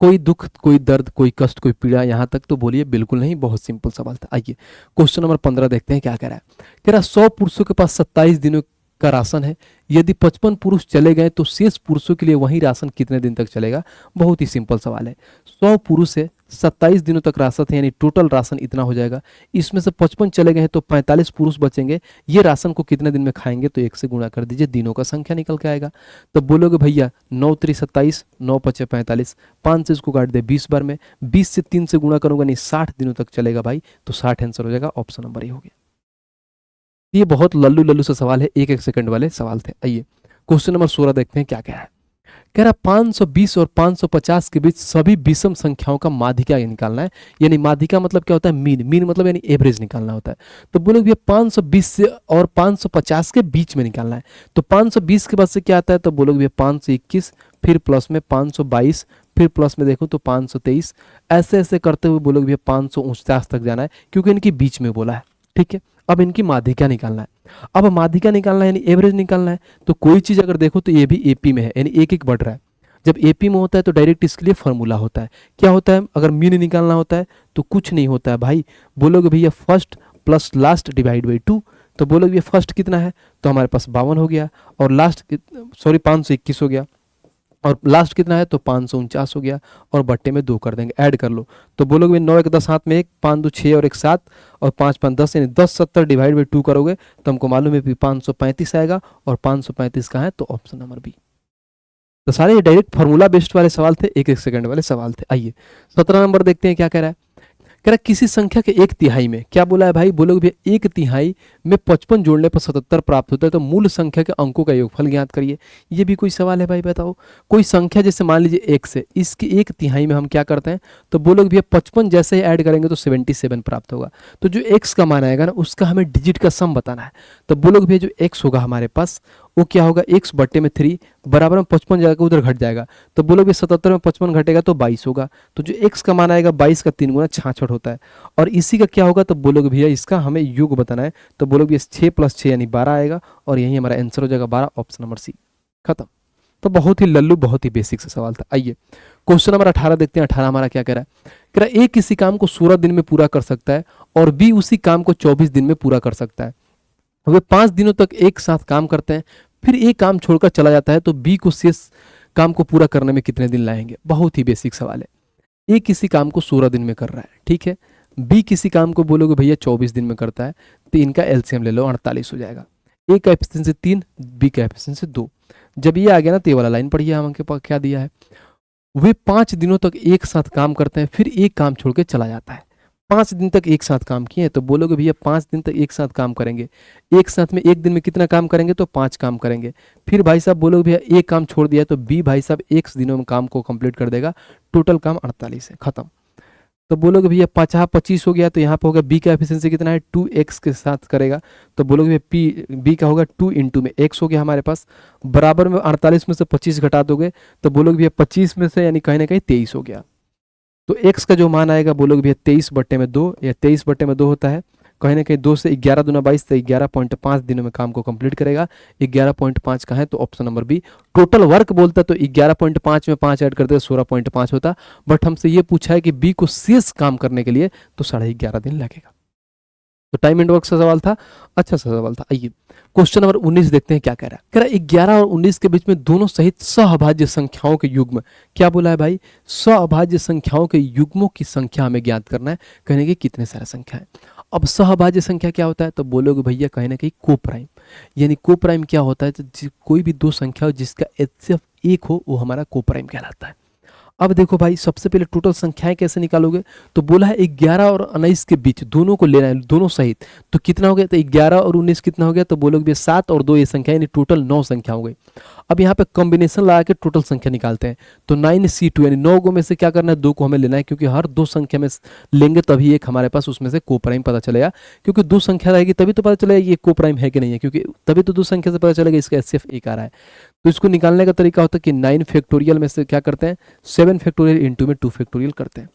कोई दुख कोई दर्द कोई कष्ट कोई पीड़ा यहाँ तक तो बोलिए बिल्कुल नहीं, बहुत सिंपल सवाल था। आइए क्वेश्चन नंबर 15 देखते हैं क्या कह रहा है। कह रहा 100 पुरुषों के पास 27 दिनों का राशन है, यदि 55 पुरुष चले गए तो शेष पुरुषों के लिए वही राशन कितने दिन तक चलेगा। बहुत ही सिंपल सवाल है। 100 पुरुष है, 27 दिनों तक राशन है, यानी टोटल राशन इतना हो जाएगा। इसमें से 55 चले गए हैं तो 45 पुरुष बचेंगे, ये राशन को कितने दिन में खाएंगे, तो 1 से गुणा कर दीजिए, दिनों का संख्या निकल के आएगा। तो बोलोगे भैया 9 3 27, 9 5 45, 5 से इसको काट दे 20 बार में, 20 से 3 से गुणा करूंगा नहीं 60 दिनों तक चलेगा भाई, तो 60 आंसर हो जाएगा, ऑप्शन नंबर ए हो गया। ये बहुत लल्लू लल्लू से सवाल है, 1 1 सेकंड वाले सवाल थे। आइए क्वेश्चन नंबर 16 देखते हैं क्या क्या है। कह रहा 520 और 550 के बीच सभी विषम संख्याओं का माध्यिका निकालना है। यानी माध्यिका मतलब क्या होता है, मीन। मीन मतलब यानी एवरेज निकालना होता है। तो बोलोगे भैया 520 से और 550 के बीच में निकालना है। तो 520 के बाद से क्या आता है, तो बोलोगे भैया 521, फिर प्लस में 522, फिर प्लस में देखो तो 523, ऐसे ऐसे करते हुए बोलोगे भैया 549 तक जाना है, क्योंकि इनके बीच में बोला है। ठीक है, अब इनकी माध्यिका निकालना है। अब माध्यिका निकालना है यानी एवरेज निकालना है। तो कोई चीज अगर देखो तो ये भी एपी में है, यानी एक एक बढ़ रहा है। जब एपी में होता है तो डायरेक्ट इसके लिए फॉर्मूला होता है। क्या होता है, अगर मीन निकालना होता है तो कुछ नहीं होता है भाई, बोलोगे भैया first plus last divide by 2। तो बोलोगे भैया फर्स्ट कितना है, तो हमारे पास 52 हो गया, और लास्ट 521 हो गया, और लास्ट कितना है तो 549 हो गया, और बट्टे में 2 कर देंगे, ऐड कर लो। तो बोलोगे 9 1 10 हाथ में 1, 5 2 6 और 1 7, और 5 5 10, यानी 10 70 डिवाइड बाई 2 करोगे तो हमको मालूम है कि 535 आएगा, और 535 कहाँ है, तो ऑप्शन नंबर बी। तो सारे ये डायरेक्ट फार्मूला बेस्ड वाले सवाल थे, एक एक सेकंड वाले सवाल थे। आइए 17 नंबर देखते हैं क्या कह रहा है। कह रहा है किसी संख्या के 1/3 में, क्या बोला है भाई, बोलोगे भैया 1/3 में 55 जोड़ने पर 77 प्राप्त होता है, तो मूल संख्या के अंकों का योगफल ज्ञात करिए। ये भी कोई सवाल है भाई, बताओ। कोई संख्या जैसे मान लीजिए 1 से, इसकी 1/3 में हम क्या करते हैं, तो बोलोगे भैया 55 जैसे ही ऐड करेंगे तो 77 प्राप्त होगा। तो जो x का मान आएगा ना, उसका हमें डिजिट का सम बताना है। तो बोलोगे भैया जो x होगा हमारे पास, वो क्या होगा, x बट्टे में 3 बराबर में 55 जाएगा, उधर घट जाएगा। तो बोलोगे 77 में 55 घटेगा तो 22 होगा। तो जो x का मान आएगा 22 का 3 गुना 66 होता है। और इसी का क्या होगा, तो बोलोगे भैया इसका हमें योग बताना है। तो बोलोगे 6 + 6 यानी 12 आएगा, और यही हमारा आंसर हो जाएगा 12, ऑप्शन नंबर सी। खत्म। तो बहुत ही लल्लू, बहुत ही बेसिक सा सवाल था। आइए क्वेश्चन नंबर 18 देखते हैं। 18 हमारा क्या कह रहा है, कह रहा है ए किसी काम को 16 दिन में पूरा कर सकता है, और बी उसी काम को 24 दिन में पूरा कर सकता है। वे 5 दिनों तक एक साथ काम करते हैं, फिर एक काम छोड़कर चला जाता है, तो बी को शेष काम को पूरा करने में कितने दिन लाएंगे। बहुत ही बेसिक सवाल है। ए किसी काम को 16 दिन में कर रहा है, ठीक है। बी किसी काम को बोलोगे भैया 24 दिन में करता है, तो इनका एलसीएम ले लो, 48 हो जाएगा। ए का एफिशिएंसी 3, बी का एफिशिएंसी 2। जब ये आ गया ना, तो ये वाला लाइन पढ़िए, हमके पास क्या दिया है, वे 5 दिनों तक एक साथ काम करते हैं, फिर एक काम छोड़ के चला जाता है। 5 दिन तक एक साथ काम किए, तो बोलोगे भैया 5 दिन तक एक साथ काम करेंगे, एक साथ में एक दिन में कितना काम करेंगे, तो 5 काम करेंगे। फिर भाई साहब बोलोगे भैया एक काम छोड़ दिया, तो बी भाई साहब 1 दिनों में काम को कंप्लीट कर देगा। टोटल काम 48 है, खत्म। तो बोलोगे भैया 25 हो गया, तो यहाँ पे होगा बी का एफिशिएंसी कितना है, 2x के साथ करेगा। तो बोलोगे भैया पी बी का होगा 2 × में x हो गया हमारे पास, बराबर में 48 में से 25 घटा दोगे, तो बोलोगे भैया 25 में से यानी कहीं ना कहीं 23 हो गया। तो x का जो मान आएगा, बोलोगे भैया 23/2, या 23/2 होता है, कहीं ना कहीं 2 से 11 दूना 22, तो 11.5 दिनों में काम को कंप्लीट करेगा। 11.5 का है, तो option number B. Total work बोलता है तो 11.5 में 5 ऐड करते 16.5 होता, बट हमसे ये पूछा है कि बी को शेष काम करने के लिए तो 11.5 दिन लगेगा। तो टाइम एंड वर्क का सवाल था, अच्छा सा सवाल था। आइए क्वेश्चन नंबर 19 देखते हैं क्या कह रहा है। कह रहा है 11 और 19 के बीच में दोनों सहित सहअभाज्य संख्याओं के युग्म, क्या बोला है भाई, सहअभाज्य संख्याओं के युग्मों की संख्या हमें ज्ञात करना है। कहने की कितने सारा संख्या है। अब सहअभाज्य संख्या क्या होता है, तो बोलोगे भैया कहीं ना कहीं कोप्राइम। यानी कोप्राइम क्या होता है, तो कोई भी दो संख्या हो जिसका एचसीएफ 1 हो, वो हमारा कोप्राइम कहलाता है। अब देखो भाई, सबसे पहले टोटल संख्याएं कैसे निकालोगे, तो बोला है 11 और 19 के बीच दोनों को लेना है, दोनों सहित। तो कितना हो गया, तो 11 और 19 कितना हो गया, तो बोलोगे 7 और 2 ये संख्या, यानी टोटल 9 संख्या हो गई। अब यहाँ पे कॉम्बिनेशन लगा के टोटल संख्या निकालते हैं। तो 9C2 यानी 9 में से क्या करना है, 2 को हमें लेना है, क्योंकि हर 2 संख्या में लेंगे तभी एक हमारे पास उसमें से कोप्राइम पता चलेगा। क्योंकि 2 संख्या रहेगी तभी तो पता चलेगा ये कोप्राइम है कि नहीं है, क्योंकि तभी तो 2 संख्या से पता चलेगा इसका एचसीएफ 1 आ रहा है। तो इसको निकालने का तरीका होता है कि 9 फैक्टोरियल में से क्या करते हैं, 7 फैक्टोरियल इंटू में 2 फैक्टोरियल करते हैं।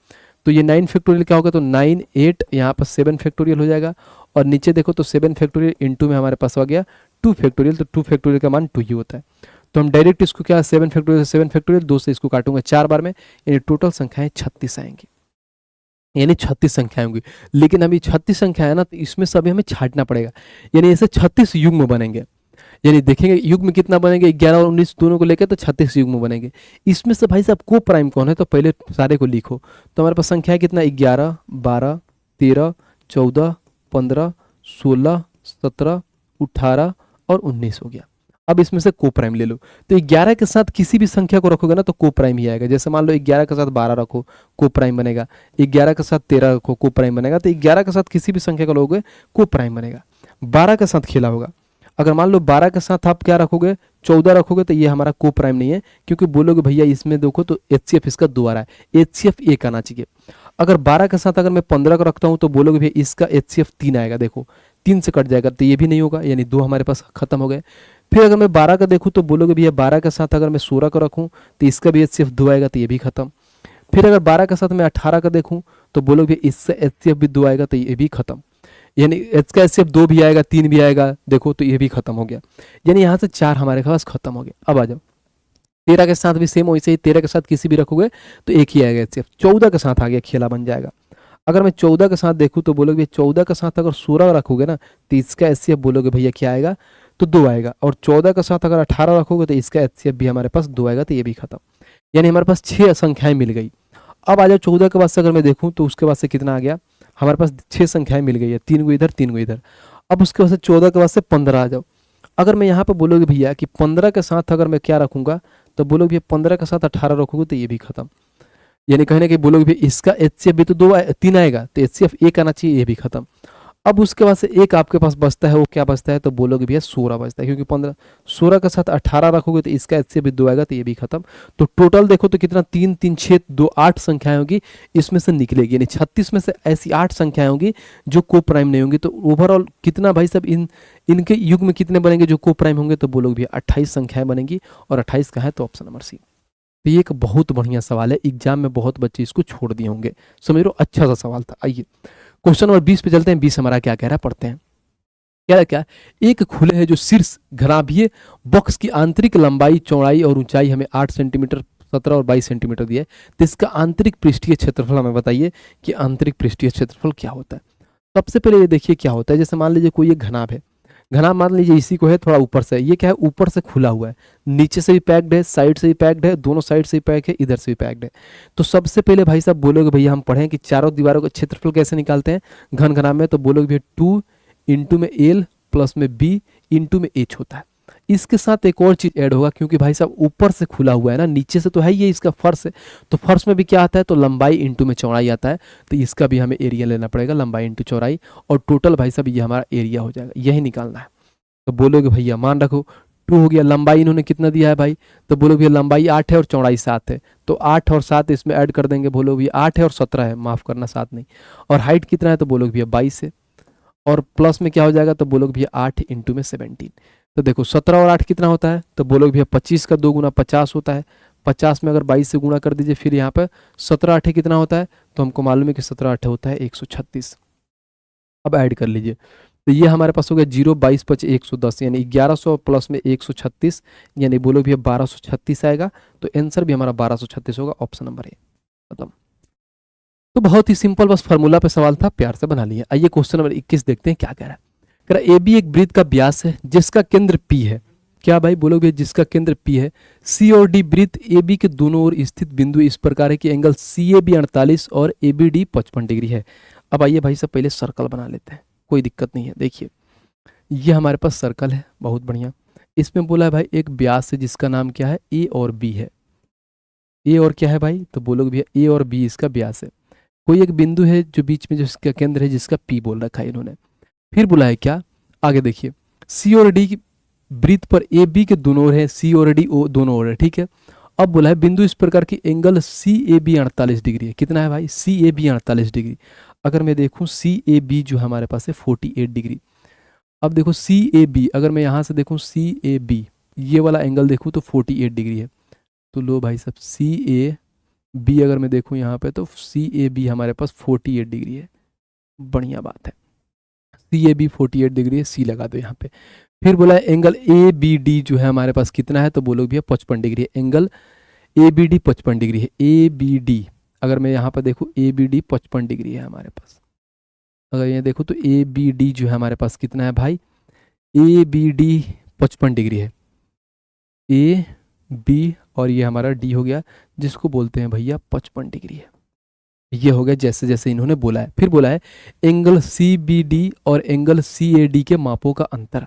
तो ये 9 फैक्टोरियल क्या होगा, तो 9 8 यहाँ पर 7 फैक्टोरियल हो जाएगा, और नीचे देखो तो 7 फैक्टोरियल इंटू में हमारे पास आ गया 2 फैक्टोरियल। तो 2 फैक्टोरियल का मान 2 ही होता है। तो हम डायरेक्ट इसको क्या 7 फैक्टोरियल से 7 फैक्टोरियल 2 से इसको काटूंगा 4 बार में, यानी टोटल संख्याएं 36 आएंगी, यानी 36 संख्याएं होंगी। लेकिन अभी 36 संख्या है ना, तो इसमें से अभी हमें छांटना पड़ेगा, यानी ऐसे 36 युग्म बनेंगे। यानी देखेंगे युग्म कितना बनेंगे, 11 और 19 दोनों को लेकर तो 36 युग्म बनेंगे। इसमें से भाई साहब को प्राइम कौन है, तो पहले सारे को लिखो। तो हमारे पास संख्या कितना, 11 12 13 14 15 16 17 18 और 19 हो गया। अब इसमें से को प्राइम ले लो। तो 11 के साथ किसी भी संख्या को रखोगे ना तो को प्राइम ही आएगा। जैसे मान लो 11 के साथ 12 रखो, को प्राइम बनेगा। 11 के साथ 13 रखो, को प्राइम बनेगा। तो 11 के साथ किसी भी संख्या को लोगे को प्राइम बनेगा। 12 के साथ खेला होगा। अगर मान लो 12 के साथ आप क्या रखोगे, 14 रखोगे, तो ये हमारा को प्राइम नहीं है, क्योंकि बोलोगे भैया इसमें देखो तो HCF इसका 2 आ रहा है, HCF 1 आना चाहिए। अगर 12 के साथ अगर मैं 15 का रखता हूँ तो बोलोगे भैया इसका HCF 3 आएगा, देखो 3 से कट जाएगा तो ये भी नहीं होगा, यानी 2 हमारे पास खत्म हो गए। फिर अगर मैं 12 का देखूँ तो बोलोगे भैया 12 के साथ अगर मैं 16 का रखूँ तो इसका भी HCF 2 आएगा, तो ये भी खत्म। फिर अगर 12 के साथ मैं 18 का देखूँ तो बोलोगे इससे HCF भी 2 आएगा, तो ये भी खत्म, यानी एच का HCF 2 भी आएगा, 3 भी आएगा, देखो तो ये भी खत्म हो गया, यानी यहाँ से 4 हमारे पास खत्म हो गया। अब आ जाओ 13 के साथ भी सेम वैसे ही, 13 के साथ किसी भी रखोगे तो एक ही आएगा HCF। 14 के साथ आ गया, खेला बन जाएगा। अगर मैं 14 के साथ देखूँ तो बोलोगे 14 के साथ अगर 16 रखोगे ना तो इसका HCF बोलोगे भैया क्या आएगा, तो 2 आएगा। और 14 के साथ अगर 18 रखोगे तो इसका HCF भी हमारे पास 2 आएगा, तो ये भी खत्म, यानी हमारे पास 6 संख्याएं मिल गई। अब आ जाओ 14 के बाद से अगर मैं देखूँ तो उसके बाद से कितना आ गया, हमारे पास 6 संख्याएं मिल गई है, 3 गो इधर 3 गो इधर। अब उसके बाद से 14 के बाद से 15 आ जाओ। अगर मैं यहाँ पे बोलोगे भैया कि 15 के साथ अगर मैं क्या रखूंगा, तो बोलोगे भैया 15 के साथ 18 रखोगे तो ये भी खत्म, यानी कहीं ना कहीं बोलोगे भैया इसका HCF भी तो 3 आएगा, तो HCF 1 आना चाहिए, ये भी खत्म। अब उसके बाद से एक आपके पास बचता है, वो क्या बचता है, तो बोलोगे भैया 16 बचता है, क्योंकि 16 के साथ 18 रखोगे तो इसका HCF भी 2 आएगा, तो ये भी खत्म। तो टोटल देखो तो कितना 3 3 6 2 8 संख्याएं होगी, इसमें से निकलेगी, यानी 36 में से ऐसी 8 संख्याएं होंगी जो को प्राइम नहीं होंगी। तो ओवरऑल कितना भाई सब इनके युग में कितने बनेंगे जो को प्राइम होंगे, तो बोलोगे भैया 28 संख्याएं बनेंगी, और 28 का है तो ऑप्शन नंबर सी। तो ये एक बहुत बढ़िया सवाल है, एग्जाम में बहुत बच्चे इसको छोड़ दिए होंगे, समझ लो अच्छा सा सवाल था। आइए क्वेश्चन नंबर 20 पे चलते हैं। 20 हमारा क्या कह रहा है, पढ़ते हैं। क्या क्या, एक खुले है जो शीर्ष घनाभीय बॉक्स की आंतरिक लंबाई, चौड़ाई और ऊंचाई हमें 8 सेंटीमीटर, 17 और 22 सेंटीमीटर दिया है, तो इसका आंतरिक पृष्ठीय क्षेत्रफल हमें बताइए कि आंतरिक पृष्ठीय क्षेत्रफल क्या होता है। सबसे पहले ये देखिए क्या होता है, जैसे मान लीजिए कोई एक घनाभ है, घना मान लीजिए इसी को है, थोड़ा ऊपर से, ये क्या है ऊपर से खुला हुआ है, नीचे से भी पैक्ड है, साइड से भी पैक्ड है, दोनों साइड से भी पैक है, इधर से भी पैक्ड है। तो सबसे पहले भाई साहब बोलोगे भैया हम पढ़ें कि चारों दीवारों का क्षेत्रफल कैसे निकालते हैं घन घना में, तो बोलोगे भैया 2 इंटू में L प्लस में B इंटू में H होता है। इसके साथ एक और चीज ऐड होगा, क्योंकि भाई साहब ऊपर से खुला हुआ है ना, नीचे से तो है ये इसका फर्श है, तो फर्श में भी क्या आता है, तो लंबाई इंटू में चौड़ाई आता है, तो इसका भी हमें एरिया लेना पड़ेगा, लंबाई इंटू चौड़ाई, और टोटल भाई साहब ये हमारा एरिया हो जाएगा, यही निकालना है। तो बोलोगे भैया मान रखो 2 हो गया, लंबाई इन्होंने कितना दिया है भाई, तो बोलोगे भैया लंबाई 8 है और चौड़ाई 7 है, तो 8 और 7 इसमें ऐड कर देंगे, बोलोगे भैया 8 है और 17 है, माफ करना 7 नहीं, और हाइट कितना है, तो बोलोगे भैया 22 है, और प्लस में क्या हो जाएगा, तो बोलोगे भैया 8 इंटू में 17। तो देखो 17 और 8 कितना होता है, तो बोलोगे भैया 25 का 2 गुना 50 होता है, 50 में अगर 22 से गुणा कर दीजिए, फिर यहाँ पे 17 8 कितना होता है, तो हमको मालूम है कि 17 8 होता है 136। अब ऐड कर लीजिए, तो ये हमारे पास हो गया 0 22 5 110, यानी 1100 प्लस में 136, यानी बोलो भैया 1236 आएगा, तो आंसर भी हमारा 1236 होगा, ऑप्शन नंबर ए खत्म। तो बहुत ही सिंपल, बस फार्मूला पे सवाल था, प्यार से बना लिया। आइए क्वेश्चन नंबर 21 देखते हैं क्या कह रहा है। कह रहा है AB एक वृत्त का व्यास है जिसका केंद्र P है, क्या भाई बोलो भैया जिसका केंद्र P है, C और D वृत्त AB के दोनों ओर स्थित बिंदु इस प्रकार है कि एंगल CAB 48 और ABD 55 डिग्री है। अब आइए भाई सब पहले सर्कल बना लेते हैं, कोई दिक्कत नहीं है। देखिए ये हमारे पास सर्कल है, बहुत बढ़िया। इसमें बोला है भाई एक व्यास है जिसका नाम क्या है, A और B है। A और क्या है भाई, तो बोलोगे भैया A और B इसका व्यास है। कोई एक बिंदु है जो बीच में जिसका केंद्र है, जिसका P बोल रखा है इन्होंने। फिर बोला है क्या, आगे देखिए C और D की वृत्त पर AB के दोनों ओर है, C और D दोनों ओर है, ठीक है। अब बोला है बिंदु इस प्रकार की एंगल CAB 48 डिग्री है, कितना है भाई, CAB 48 डिग्री। अगर मैं देखूं CAB जो हमारे पास है 48 डिग्री। अब देखो CAB, अगर मैं यहाँ से देखूं CAB ये वाला एंगल देखूं तो 48 डिग्री है, तो लो भाई साहब CAB अगर मैं देखूं यहाँ पे तो CAB हमारे पास 48 डिग्री है, बढ़िया बात है, CAB 48 डिग्री है, C लगा दो यहाँ पे। फिर बोला है एंगल ABD जो है हमारे पास कितना है, तो बोलो भैया 55 डिग्री है, एंगल ABD 55 डिग्री है। ABD अगर मैं यहाँ पर देखूँ ABD 55 डिग्री है हमारे पास। अगर ये देखो तो ABD जो है हमारे पास कितना है भाई, ABD 55 डिग्री है, AB और ये हमारा D हो गया, जिसको बोलते हैं भैया 55 डिग्री है। ये हो गया जैसे जैसे इन्होंने बोला है। फिर बोला है एंगल CBD और एंगल CAD के मापों का अंतर।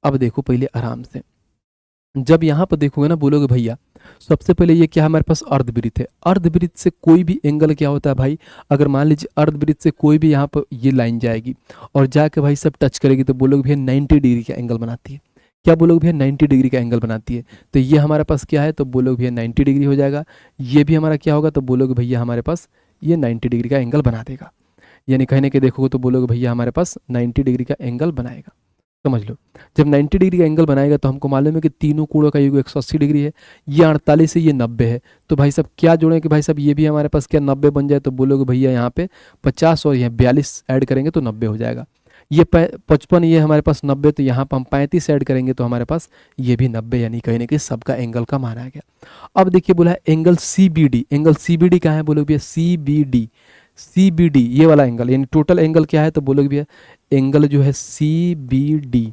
अब देखो पहले आराम से, जब यहाँ पर देखोगे ना बोलोगे भैया सबसे पहले ये क्या हमारे पास अर्धवृत्त है, अर्धवृत्त से कोई भी एंगल क्या होता है भाई, अगर मान लीजिए अर्धवृत्त से कोई भी यहाँ पर ये लाइन जाएगी और जाके भाई सब टच करेगी तो बोलोगे भैया 90 डिग्री का एंगल बनाती है। क्या बोलोगे भैया 90 डिग्री का एंगल बनाती है। तो ये हमारे पास क्या है, तो बोलोगे भैया 90 डिग्री हो जाएगा। ये भी हमारा क्या होगा, तो बोलोगे भैया हमारे पास ये 90 डिग्री का एंगल बना देगा। यानी कहीं ना कहीं देखोगे तो बोलोगे भैया हमारे पास 90 डिग्री का एंगल बनाएगा। समझ लो, जब 90 डिग्री का एंगल बनाएगा तो हमको मालूम है कि तीनों कोणों का योग 180 डिग्री है, ये 48 है, ये 90 है। तो भाई साहब क्या जोड़ें कि भाई साहब ये भी हमारे पास क्या 90 बन जाए, तो बोलोगे भैया यहाँ पे 50 और यहाँ 42 ऐड करेंगे तो 90 हो जाएगा। ये 55, ये हमारे पास 90, तो यहाँ पर हम 35 ऐड करेंगे तो हमारे पास ये भी 90, यानी कहीं ना कहीं सबका एंगल का मान आ गया। अब देखिए बोला है angle C B D. Angle C B D कहाँ है, बोलोगे भैया C B D. C B D ये वाला एंगल, यानी टोटल एंगल क्या है, तो बोलोगे भैया एंगल जो है सी बी डी,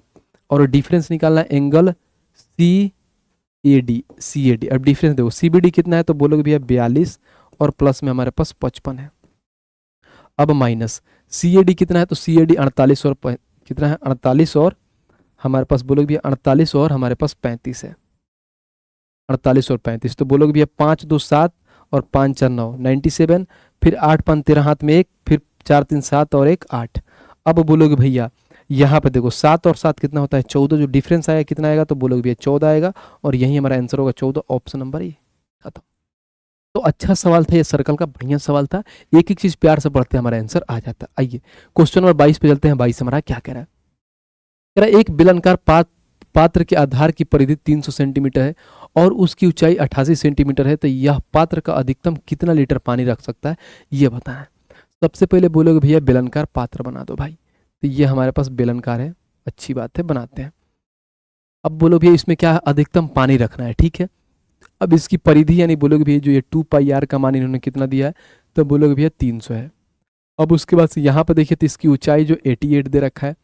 और डिफरेंस निकालना है angle C A D. C A D, अब डिफरेंस देखो सी बी डी कितना है, तो बोलोगे भैया 42 और प्लस में हमारे पास 55 है। अब माइनस सी ए डी कितना है, तो सी ए डी 48 और कितना है 48 और हमारे पास बोलोगे भैया 48 और हमारे पास 35 है। 48 और 35, तो बोलोगे भैया 5 2 7 और 5 4 9 97, फिर 8 5 13 हाथ में 1, फिर 4 3 7 और 1 8। अब बोलोगे भैया यहाँ पे देखो 7 और 7 कितना होता है 14, जो डिफरेंस आएगा कितना आएगा, तो बोलोगे भैया 14 आएगा, और यही हमारा आंसर होगा 14, ऑप्शन नंबर ए। खत्म। तो अच्छा सवाल था ये, सर्कल का बढ़िया सवाल था, एक एक चीज प्यार से पढ़ते हमारा आंसर आ जाता। आइए क्वेश्चन नंबर 22 पे चलते हैं। 22 हमारा क्या कह रहा है, कह रहा है एक बेलनाकार पात्र के आधार की परिधि 300 सेंटीमीटर है और उसकी ऊंचाई 88 सेंटीमीटर है, तो यह पात्र का अधिकतम कितना लीटर पानी रख सकता है, ये बताना है। सबसे पहले बोलोगे भैया बेलनाकार पात्र बना दो भाई, तो ये हमारे पास बेलनाकार है, अच्छी बात है, बनाते हैं। अब बोलो भैया इसमें क्या है, अधिकतम पानी रखना है, ठीक है। अब इसकी परिधि यानी बोलोगे भैया जो ये 2πr का मान इन्होंने कितना दिया है, तो बोलोगे भैया 300 है। अब उसके बाद से यहाँ पे देखिए तो इसकी ऊंचाई जो 88 दे रखा है।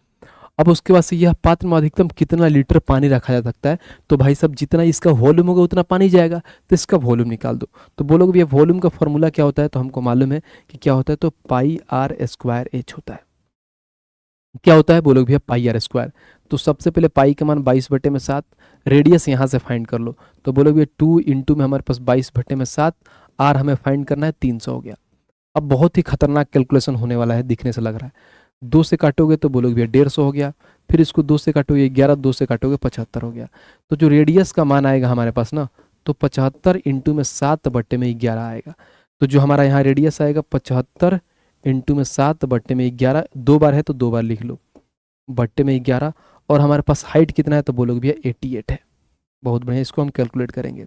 अब उसके बाद से यह पात्र में अधिकतम कितना लीटर पानी रखा जा सकता है, तो भाई साहब जितना इसका वॉल्यूम होगा उतना पानी जाएगा, तो इसका वॉल्यूम निकाल दो। तो बोलोगे भैया वॉल्यूम का फॉर्मूला क्या होता है, तो हमको मालूम है कि क्या होता है, तो πr² होता है। क्या होता है, बोलोगे भैया πr²। तो सबसे पहले पाई का मान 22/7, रेडियस यहाँ से फाइंड कर लो, तो बोलोगे भैया 2 इंटू में हमारे पास 22/7, आर हमें फाइंड करना है 300 हो गया। अब बहुत ही खतरनाक कैलकुलेशन होने वाला है, दिखने से लग रहा है। 2 से काटोगे तो बोलोगे भैया 150 हो गया, फिर इसको 2 से काटोगे 11, 2 से काटोगे 75 हो गया। तो जो रेडियस का मान आएगा हमारे पास ना, तो 75 इंटू में 7/11 आएगा। तो जो हमारा यहाँ रेडियस आएगा 75 इंटू में 7/11, 2 बार है तो 2 बार लिख लो, बट्टे में 11, और हमारे पास हाइट कितना है, तो बोलोगे भैया 88 है। बहुत बढ़िया, इसको हम कैलकुलेट करेंगे।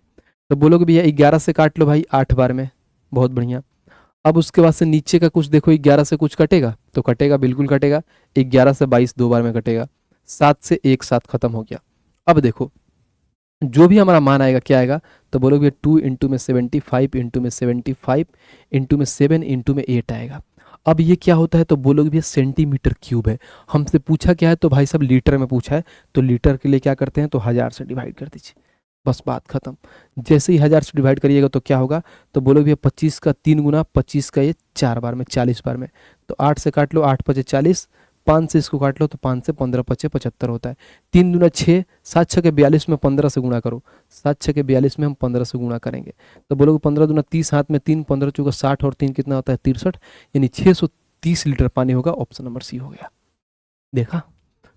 तो बोलोगे भैया 11 से काट लो भाई 8 बार में, बहुत बढ़िया। अब उसके बाद से नीचे का कुछ देखो, 11 से कुछ कटेगा, तो कटेगा, बिल्कुल कटेगा। 11 से 22 2 बार में कटेगा, 7 से 1 7 खत्म हो गया। अब देखो जो भी हमारा मान आएगा क्या आएगा, तो बोलोगे 2 इंटू में 75 इंटू में 75 इंटू में 7 इंटू में 8 आएगा। अब ये क्या होता है, तो बोलोगे भैया सेंटीमीटर क्यूब है। हमसे पूछा क्या है, तो भाई साहब लीटर में पूछा है, तो लीटर के लिए क्या करते हैं, तो 1000 से डिवाइड कर दीजिए, बस बात खत्म। जैसे ही 1000 से डिवाइड करिएगा तो क्या होगा, तो बोलोगे भैया 25 का 3 गुना 25 का ये 4 बार में 40 बार में, तो 8 से काट लो, 8 5 40, 5 से इसको काट लो, तो 5 से 15 5 75 होता है। 3 दूना 6, 7 6 के 42 में 15 से गुणा करो, 7 6 के 42 में हम 15 से गुणा करेंगे, तो बोलोगे 15 दूना 30, हाथ में 3, 15 चौका 60 और 3 कितना होता है 63, यानी 630 लीटर पानी होगा, ऑप्शन नंबर सी हो गया। देखा,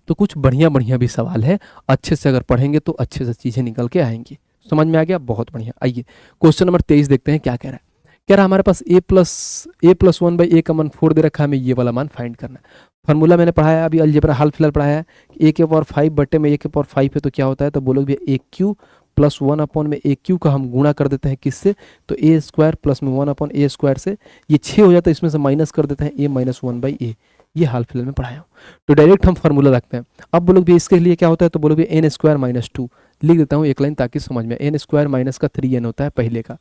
तो कुछ बढ़िया बढ़िया भी सवाल है, अच्छे से अगर पढ़ेंगे तो अच्छे से चीज़ें निकल के आएंगी। समझ में आ गया, बहुत बढ़िया। आइए क्वेश्चन नंबर 23 देखते हैं क्या कह रहा है। कह रहा है हमारे पास a+1/a का मान 4 दे रखा है, हमें ये वाला मान फाइंड करना है। फार्मूला मैंने पढ़ाया, अभी अलजेब्रा हाल फिलहाल पढ़ाया है, a के पावर 5 बटे में a के पावर 5 है, तो क्या होता है, तो बोलोगे भैया a³ प्लस 1 में a³ का हम गुणा कर देते हैं किससे, तो a² प्लस में 1/a² से, ये 6 हो जाता है, इसमें से माइनस कर देते हैं a - 1/a। ये हाल फिलहाल में पढ़ाया हूँ, तो डायरेक्ट हम फार्मूला रखते हैं। अब बोलोगे इसके लिए क्या होता है, तो बोलोगे n² - 2, लिख देता हूँ एक लाइन ताकि समझ में। n² माइनस का 3n होता है पहले का,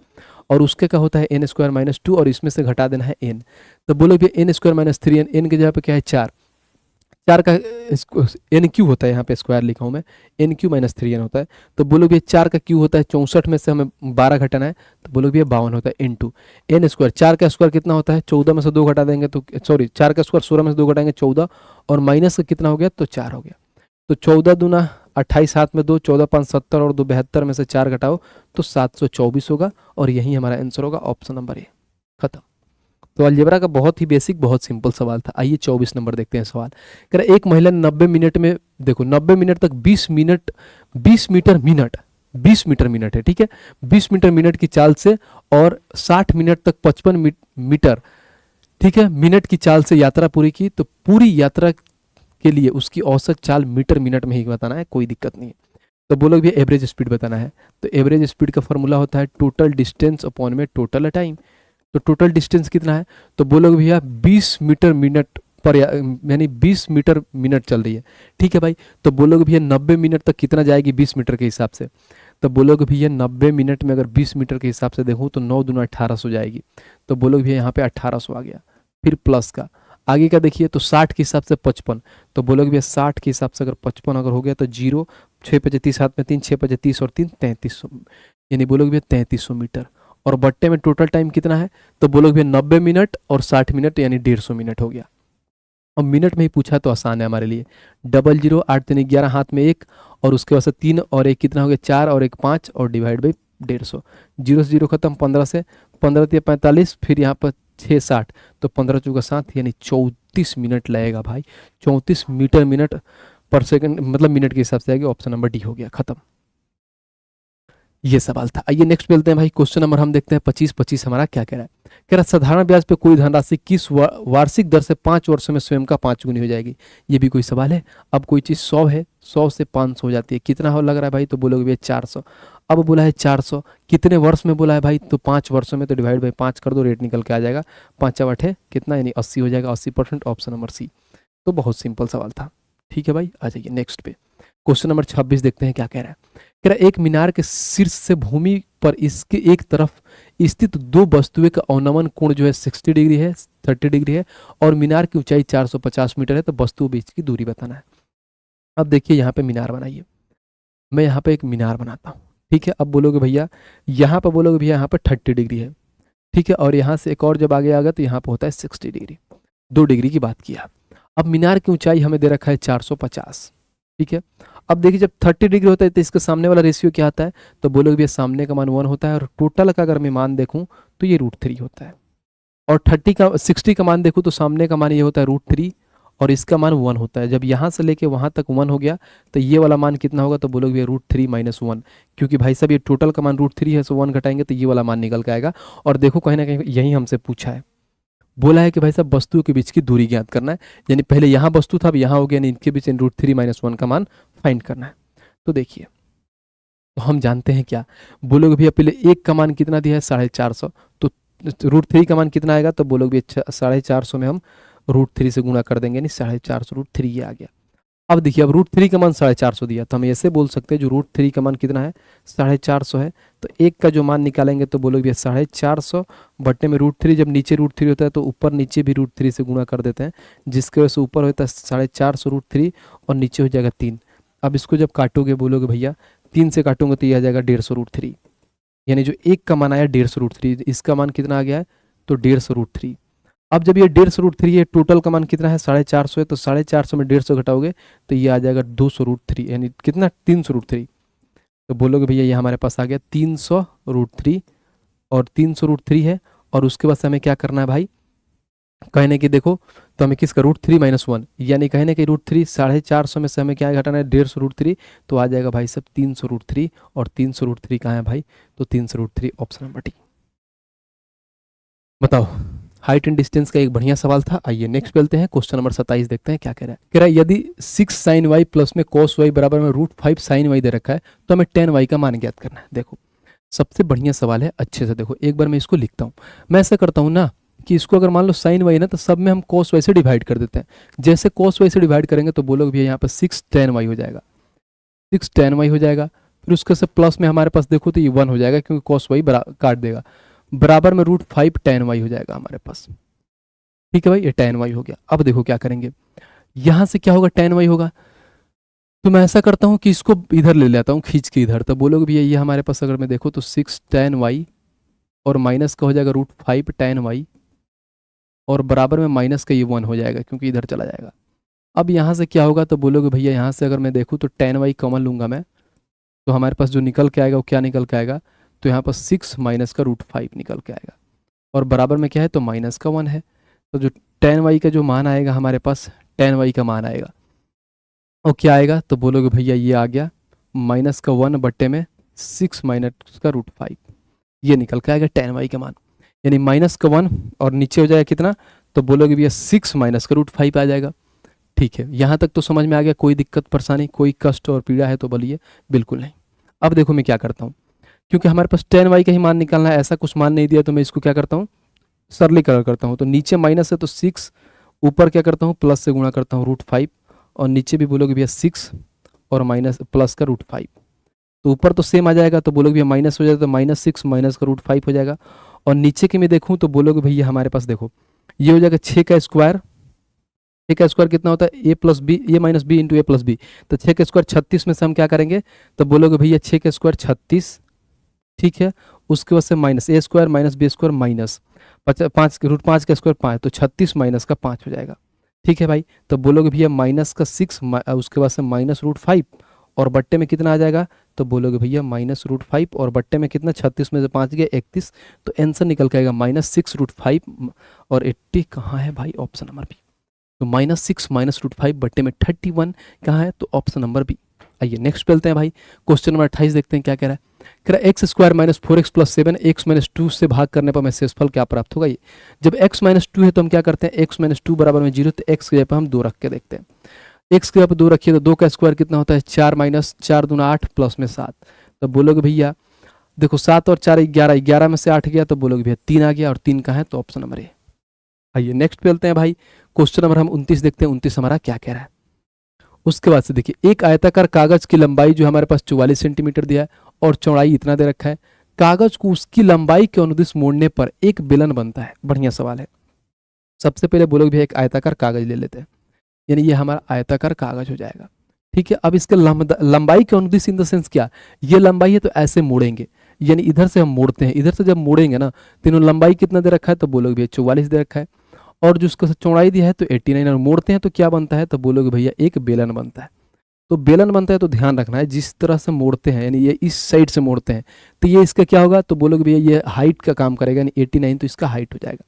और उसके का होता है n² - 2, और इसमें से घटा देना है n। तो बोलोगे n² - 3n, n की जगह पे क्या है 4, 4 का n³ होता है, यहाँ पे स्क्वायर लिखा हूँ मैं, n³ - 3n होता है। तो बोलोगे 4 का क्यू होता है 64 में से हमें 12 घटाना है, तो बोलोगे 52 होता है, इंटू n²। 4 का स्क्वायर कितना होता है, 14 में से 2 घटा देंगे तो, सॉरी 4 का स्क्वायर 16 में से 2 घटाएंगे 14, और माइनस का कितना हो गया, तो 4 हो गया। तो 14 दूना 28, हाथ में 2, 14 5 70 और 2 72 में से 4 घटाओ तो 724 होगा, और यही हमारा आंसर होगा, ऑप्शन नंबर ए। खत्म। तो अलजेब्रा का बहुत ही बेसिक, बहुत सिंपल सवाल था। आइए 24 नंबर देखते हैं सवाल। कह रहा है एक महिला 90 मिनट में, देखो 90 मिनट तक 20 minute 20 metre minute 20 metre minute है, ठीक है, 20 मीटर मिनट की चाल से और 60 मिनट तक 55 मीटर, ठीक है, मिनट की चाल से यात्रा पूरी की। तो पूरी यात्रा के लिए उसकी औसत चाल मीटर मिनट में ही बताना है, कोई दिक्कत नहीं है। तो बोलोगे भैया एवरेज स्पीड बताना है। तो एवरेज स्पीड का फॉर्मूला होता है टोटल डिस्टेंस अपॉन में टोटल टाइम। तो टोटल डिस्टेंस कितना है, तो बोलोगे भैया 20 मीटर मिनट पर, यानी 20 मीटर मिनट चल रही है, ठीक है भाई। तो बोलोगे भैया 90 मिनट तक कितना जाएगी 20 मीटर के हिसाब से। तो बोलोगे भैया 90 मिनट में अगर 20 मीटर के हिसाब से देखूँ तो 9 दूना 1800 जाएगी। तो बोलोगे भैया यहाँ पे 1800 आ गया। फिर प्लस का आगे का देखिए, तो 60 के हिसाब से 55। तो बोलोगे भैया 60 के हिसाब से अगर 55 अगर हो गया तो 0, 6 पचे 30, हाथ में 3, 6 पचे 30 और 3 3300, यानी बोलोगे भैया 3300 मीटर। और बट्टे में टोटल टाइम कितना है, तो बोलोगे भैया 90 मिनट और 60 मिनट, यानी 150 मिनट हो गया। अब मिनट में ही पूछा तो आसान है हमारे लिए। 00 8 3 11, हाथ में 1 और उसके बाद से 3 और 1 कितना हो गया 4 और 1 5 और डिवाइड बाई 150। 0 से 0 खत्म, 15 से 15 3 45, फिर यहाँ पर 6 60, तो 15 चौका 7, यानी 34 मिनट लगेगा भाई। 34 मीटर मिनट पर सेकंड, मतलब मिनट के हिसाब से आएगी। ऑप्शन नंबर डी हो गया, खत्म। ये सवाल था। आइए नेक्स्ट मिलते हैं भाई। क्वेश्चन नंबर हम देखते हैं 25 हमारा क्या कह रहा है। कह रहा है साधारण ब्याज पे कोई धनराशि किस वार्षिक दर से 5 वर्षों में स्वयं का 5 गुनी हो जाएगी। ये भी कोई सवाल है। अब कोई चीज 100 है, 100 से 500 हो जाती है, कितना हो लग रहा है भाई, तो बोलोगे भैया 400। अब बोला है 400 कितने वर्ष में बोला है भाई, तो 5 वर्षों में। तो डिवाइड बाई 5 कर दो, रेट निकल के आ जाएगा 5 8 कितना, यानी 80 हो जाएगा, 80%। Option number C. तो बहुत सिंपल सवाल था, ठीक है भाई। आ जाइए नेक्स्ट पे। क्वेश्चन नंबर 26 देखते हैं क्या कह रहा है। कह रहा है एक मीनार के शीर्ष से भूमि पर इसके एक तरफ स्थित दो वस्तुएं का अवनमन कोण जो है 60 डिग्री है, 30 डिग्री है, और मीनार की ऊंचाई 450 मीटर है। तो वस्तुओं बीच की दूरी बताना है। अब देखिए यहाँ पे मीनार बनाइए, मैं यहाँ पे एक मीनार बनाता हूँ, ठीक है। अब बोलोगे भैया यहाँ पर, बोलोगे भैया यहाँ पर 30 डिग्री है, ठीक है, और यहाँ से एक और जब आगे आ गया तो यहाँ पर होता है 60 डिग्री, 2 डिग्री की बात किया। अब मीनार की ऊंचाई हमें दे रखा है 450, ठीक है। अब देखिए जब 30 डिग्री होता है तो इसके सामने वाला रेशियो क्या आता है, तो बोलोगे भैया सामने का मान 1 होता है, और टोटल का अगर मैं मान देखूं तो ये √3 होता है। और 60 का मान देखूं तो सामने का मान ये होता है √3 और इसका मान 1 होता है। जब यहाँ से लेके वहाँ तक 1 हो गया तो ये वाला मान कितना होगा, तो बोलोगे भैया √3 - 1, क्योंकि भाई साहब ये टोटल का मान √3 है, सो 1 घटाएंगे तो ये वाला मान निकल के आएगा। और देखो कहीं ना कहीं यही हमसे पूछा है, बोला है कि भाई साहब वस्तुओं के बीच की दूरी ज्ञात करना है, यानी पहले यहाँ वस्तु था अब यहाँ हो गया, यानी इनके बीच √3 - 1 का मान फाइंड करना है। तो देखिए, तो हम जानते हैं क्या, बोलोगे भैया पहले 1 का मान कितना दिया है 450, तो √3 का मान कितना आएगा, तो बोलोगे 450 में हम √3 से गुणा कर देंगे, यानी 450 √3 ये आ गया। अब देखिए अब √3 का मान 450 दिया, तो हम ऐसे बोल सकते हैं जो √3 का मान कितना है 450 है, तो 1 का जो मान निकालेंगे तो बोलोगे भैया 450 बट्टे में √3, जब नीचे √3 होता है तो ऊपर नीचे भी √3 से गुणा कर देते हैं, जिसकी वजह से ऊपर होता है 450 √3 और नीचे हो जाएगा 3। अब इसको जब काटोगे बोलोगे भैया 3 से काटोगे तो ये आ जाएगा 150 √3, यानी जो 1 का मान आया 150 √3, इसका मान कितना आ गया है, तो 150 √3। अब जब ये 150 √3 है, टोटल का मान कितना है 450 है, तो 450 में 150 घटाओगे तो ये आ जाएगा 200 √3, यानी कितना 300 √3। तो बोलोगे भैया ये हमारे पास आ गया 300 √3, और 300 √3 है, और उसके बाद से हमें क्या करना है भाई, कहने की देखो तो हमें किसका √3 - 1, यानी कहने की √3 450 में से हमें क्या घटाना है 150 √3, तो आ जाएगा भाई सब 300 √3, और 300 √3 कहाँ है भाई, तो 300 √3 ऑप्शन नंबर डी। बताओ, हाइट एंड डिस्टेंस का एक बढ़िया सवाल था। आइए नेक्स्ट चलते हैं, क्वेश्चन नंबर 27 देखते हैं क्या कह रहा है। कह रहा है यदि 6 sin y प्लस में cos y बराबर में √5 sin y दे रखा है तो हमें tan y का मान ज्ञात करना है। देखो सबसे बढ़िया सवाल है, अच्छे से देखो, एक बार मैं इसको लिखता हूँ। मैं ऐसा करता हूँ ना कि इसको अगर मान लो sin y ना, तो सब में हम cos y से डिवाइड कर देते हैं। जैसे cos y से डिवाइड करेंगे तो बोलोगे भैया यहाँ पर 6 tan y हो जाएगा, 6 tan y हो जाएगा। फिर उसके से प्लस में हमारे पास देखो तो ये 1 हो जाएगा, क्योंकि cos y काट देगा, बराबर में √5 tan y हो जाएगा हमारे पास। ठीक है भाई, ये tan y हो गया। अब देखो क्या करेंगे, यहां से क्या होगा tan y होगा, तो मैं ऐसा करता हूं कि इसको इधर ले लेता हूं खींच के इधर। तो बोलोगे भैया ये हमारे पास अगर मैं देखो तो 6 tan y और माइनस का हो जाएगा √5 tan y, और बराबर में माइनस का ये 1 हो जाएगा क्योंकि इधर चला जाएगा। अब यहाँ से क्या होगा, तो बोलोगे भैया यहाँ से अगर मैं देखूँ तो tan y कॉमन लूंगा मैं, तो हमारे पास जो निकल के आएगा वो क्या निकल के आएगा, तो यहाँ पर 6 माइनस का √5 निकल के आएगा। और बराबर में क्या है तो माइनस का 1 है। तो जो tan y का जो मान आएगा हमारे पास, tan y का मान आएगा और क्या आएगा तो बोलोगे भैया ये आ गया माइनस का 1 बट्टे में 6 माइनस का √5, ये निकल के आएगा tan y का मान, यानी माइनस का 1 और नीचे हो जाएगा कितना तो बोलोगे भैया 6 माइनस का √5 आ जाएगा। ठीक है, यहाँ तक तो समझ में आ गया, कोई दिक्कत परेशानी कोई कष्ट और पीड़ा है तो बोलिए बिल्कुल नहीं। अब देखो मैं क्या करता हूँ, क्योंकि हमारे पास tan y का ही मान निकालना है, ऐसा कुछ मान नहीं दिया तो मैं इसको क्या करता हूँ सरलीकरण करता हूँ। तो नीचे माइनस है तो 6, ऊपर क्या करता हूँ प्लस से गुणा करता हूँ √5, और नीचे भी बोलोगे भैया 6 और माइनस प्लस का √5, तो ऊपर तो सेम आ जाएगा तो बोलोगे भैया माइनस हो जाएगा तो -6 माइनस का √5 हो जाएगा। और नीचे के मैं देखूँ तो बोलोगे भैया हमारे पास देखो ये हो जाएगा 6 का स्क्वायर, 6 का स्क्वायर कितना होता है a minus B into a+b, तो 6 का स्क्वायर 36 में से हम क्या करेंगे तो बोलोगे भैया 6 का स्क्वायर 36, ठीक है, उसके बाद से minus a square minus b square minus 5 √5 का स्क्वायर 5, तो 36 माइनस का 5 हो जाएगा। ठीक है भाई, तो बोलोगे भैया माइनस का 6 उसके बाद से माइनस √5 और बट्टे में कितना आ जाएगा तो बोलोगे भैया माइनस √5 और बट्टे में कितना 36 में से 5 गया 31, तो आंसर निकल के आएगा -6 √5 और 80 कहाँ है भाई ऑप्शन नंबर बी। तो -6 माइनस √5 बट्टे में 31 कहाँ है तो ऑप्शन नंबर बी। आइए नेक्स्ट चलते हैं भाई, क्वेश्चन नंबर 28 देखते हैं क्या कह रहा है। कह रहा है x square minus 4x plus 7 x minus 2 से भाग करने पर हमें शेषफल क्या प्राप्त होगा। ये जब x माइनस 2 है तो हम क्या करते हैं x माइनस 2 बराबर में 0, तो x की जगह पर हम 2 रख के देखते हैं। x की जगह पर 2 रखिए तो 2 का स्क्वायर कितना होता है 4 माइनस 4 दूना 8 प्लस में 7, तो बोलोगे भैया देखो 7 और 4 11, 11 में से 8 गया तो बोलोगे भैया 3 आ गया और 3 का है तो ऑप्शन नंबर ए। आइए नेक्स्ट पे चलते हैं भाई, क्वेश्चन नंबर हम 29 देखते हैं। 29 हमारा क्या कह रहा है, उसके बाद से देखिए एक आयताकार कागज की लंबाई जो हमारे पास 44 सेंटीमीटर दिया है और चौड़ाई इतना दे रखा है, कागज को उसकी लंबाई के अनुदिश मोड़ने पर एक बेलन बनता है। बढ़िया सवाल है। सबसे पहले बोलोगे भैया एक आयताकार कागज ले लेते हैं, यानी ये हमारा आयताकार कागज हो जाएगा। ठीक है, अब इसके लंबाई के अनुदिश इन द सेंस क्या, ये लंबाई है तो ऐसे मोड़ेंगे, यानी इधर से हम मोड़ते हैं, इधर से जब मोड़ेंगे ना तीनों लंबाई कितना दे रखा है तो बोलोगे भैया 44 दे रखा है, और जो उसका चौड़ाई दिया है तो 89, और मोड़ते हैं तो क्या बनता है तो बोलोगे भैया एक बेलन बनता है। तो बेलन बनता है तो ध्यान रखना है जिस तरह से मोड़ते हैं, यानी ये इस साइड से मोड़ते हैं तो ये इसका क्या होगा तो बोलोगे भैया ये हाइट का काम करेगा, यानी 89 तो इसका हाइट हो जाएगा।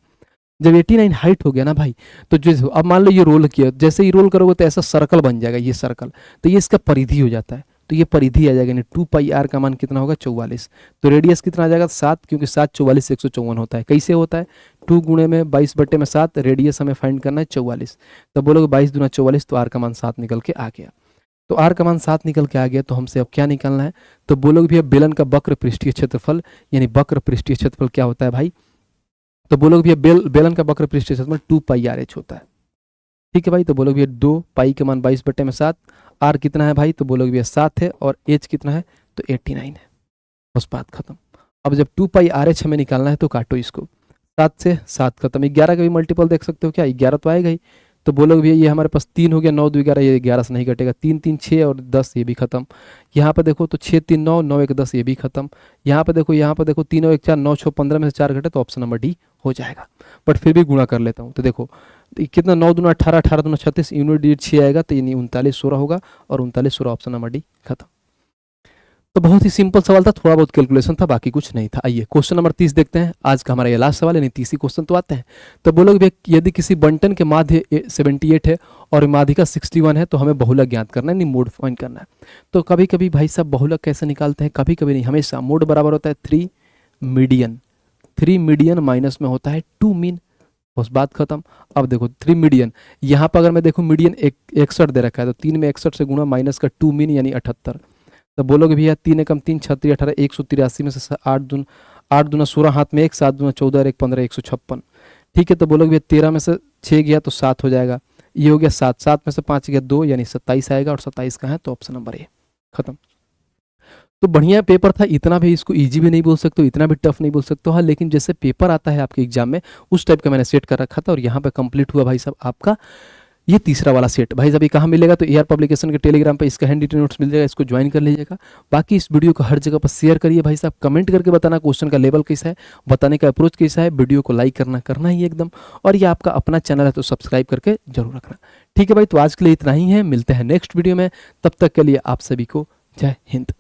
जब 89 हाइट हो गया ना भाई तो जो अब मान लो ये रोल किया, जैसे ही रोल करोगे तो ऐसा सर्कल बन जाएगा, ये सर्कल, तो ये इसका परिधि हो जाता है, तो ये परिधि आ जाएगा, यानी 2πr का मान कितना होगा 44, तो रेडियस कितना आ जाएगा 7, क्योंकि 7 44 से 154 होता है। कैसे होता है 2 गुणे में 22 बट्टे में 7, रेडियस हमें फाइंड करना है 44, तो बोलोगे 22 दूना 44, तो आर का मान 7 निकल के आ गया। तो आर का मान 7 निकल के आ गया, तो हमसे अब क्या निकालना है तो बोलोगे भैया बेलन का वक्र पृष्ठीय क्षेत्रफल, यानी वक्र पृष्ठीय क्षेत्रफल क्या होता है भाई, तो बोलोगे भैया बेलन का वक्र पृष्ठीय क्षेत्रफल 2πrh होता है। ठीक है भाई, तो बोलोगे भैया 2 पाई का मान 22 बट्टे में 7, आर कितना है भाई तो बोलोगे भैया 7 है, और एच कितना है तो 89 है, बस बात खत्म। अब जब 2πrh हमें निकालना है तो काटो इसको, 7 से 7 खत्म, 11 का भी मल्टीपल देख सकते हो क्या 11 तो आएगा ही, तो बोलोगे भैया ये हमारे पास 3 हो गया, 9 2 11, ये 11 से नहीं कटेगा, 3 3 6 और 10 ये भी खत्म। यहाँ पे देखो तो 6 3 9 9 1 10 ये भी खत्म। यहाँ पे देखो 3 और 1 4 9 6 15 में से 4 घटे तो ऑप्शन नंबर डी हो जाएगा। बट फिर भी गुणा कर लेता हूँ, तो देखो कितना 9 दूना 18, 18 दूना 36, यूनिट डिजिट 6 आएगा, तो यानी 39 16 होगा, और 39 16 ऑप्शन नंबर डी खत्म। तो बहुत ही सिंपल सवाल था, थोड़ा बहुत कैलकुलेशन था, बाकी कुछ नहीं था। आइए क्वेश्चन नंबर 30 देखते हैं, आज का हमारा ये लास्ट सवाल है, नहीं 30 क्वेश्चन तो आते हैं। तो बोलोगे यदि किसी बंटन के माध्य 78 है और माध्यिका 61 है तो हमें बहुलक ज्ञात करना है, नहीं मोड फाइंड करना है। तो कभी कभी भाई साहब बहुलक कैसे निकालते हैं, कभी कभी नहीं, हमेशा मोड बराबर होता है 3 मीडियन, 3 मीडियन माइनस में होता है 2 मीन, बस बात खत्म। अब देखो 3 मीडियन, यहाँ पर अगर मैं देखूँ मीडियन 61 दे रखा है, तो 3 में 61 से गुणा माइनस का 2 मीन यानी 78, तो बोलोगे भैया 3 एकम 3 36 18 183 में से 8 दूना 16 हाथ में 1, 7 दूना 14 और 1 15 156। ठीक है, तो बोलोगे भैया 13 में से 6 गया तो 7 हो जाएगा, ये हो गया 7, 7 में से 5 गया 2 यानी 27 आएगा, और 27 का है तो ऑप्शन नंबर ए खत्म। तो बढ़िया पेपर था, इतना भी इसको इजी भी नहीं बोल सकते, इतना भी टफ नहीं बोल सकते हाँ, लेकिन जैसे पेपर आता है आपके एग्जाम में उस टाइप का मैंने सेट कर रखा था, और यहाँ पे कंप्लीट हुआ भाई साहब आपका ये तीसरा वाला सेट। भाई साहब ये कहाँ मिलेगा तो एआर पब्लिकेशन के टेलीग्राम पे इसका हैंड रिटन नोट्स मिल जाएगा, इसको ज्वाइन कर लीजिएगा। बाकी इस वीडियो को हर जगह पर शेयर करिए भाई साहब, कमेंट करके बताना क्वेश्चन का लेवल कैसा है, बताने का अप्रोच कैसा है, वीडियो को लाइक करना ही एकदम, और ये आपका अपना चैनल है तो सब्सक्राइब करके जरूर रखना। ठीक है भाई, तो आज के लिए इतना ही है, मिलते हैं नेक्स्ट वीडियो में, तब तक के लिए आप सभी को जय हिंद।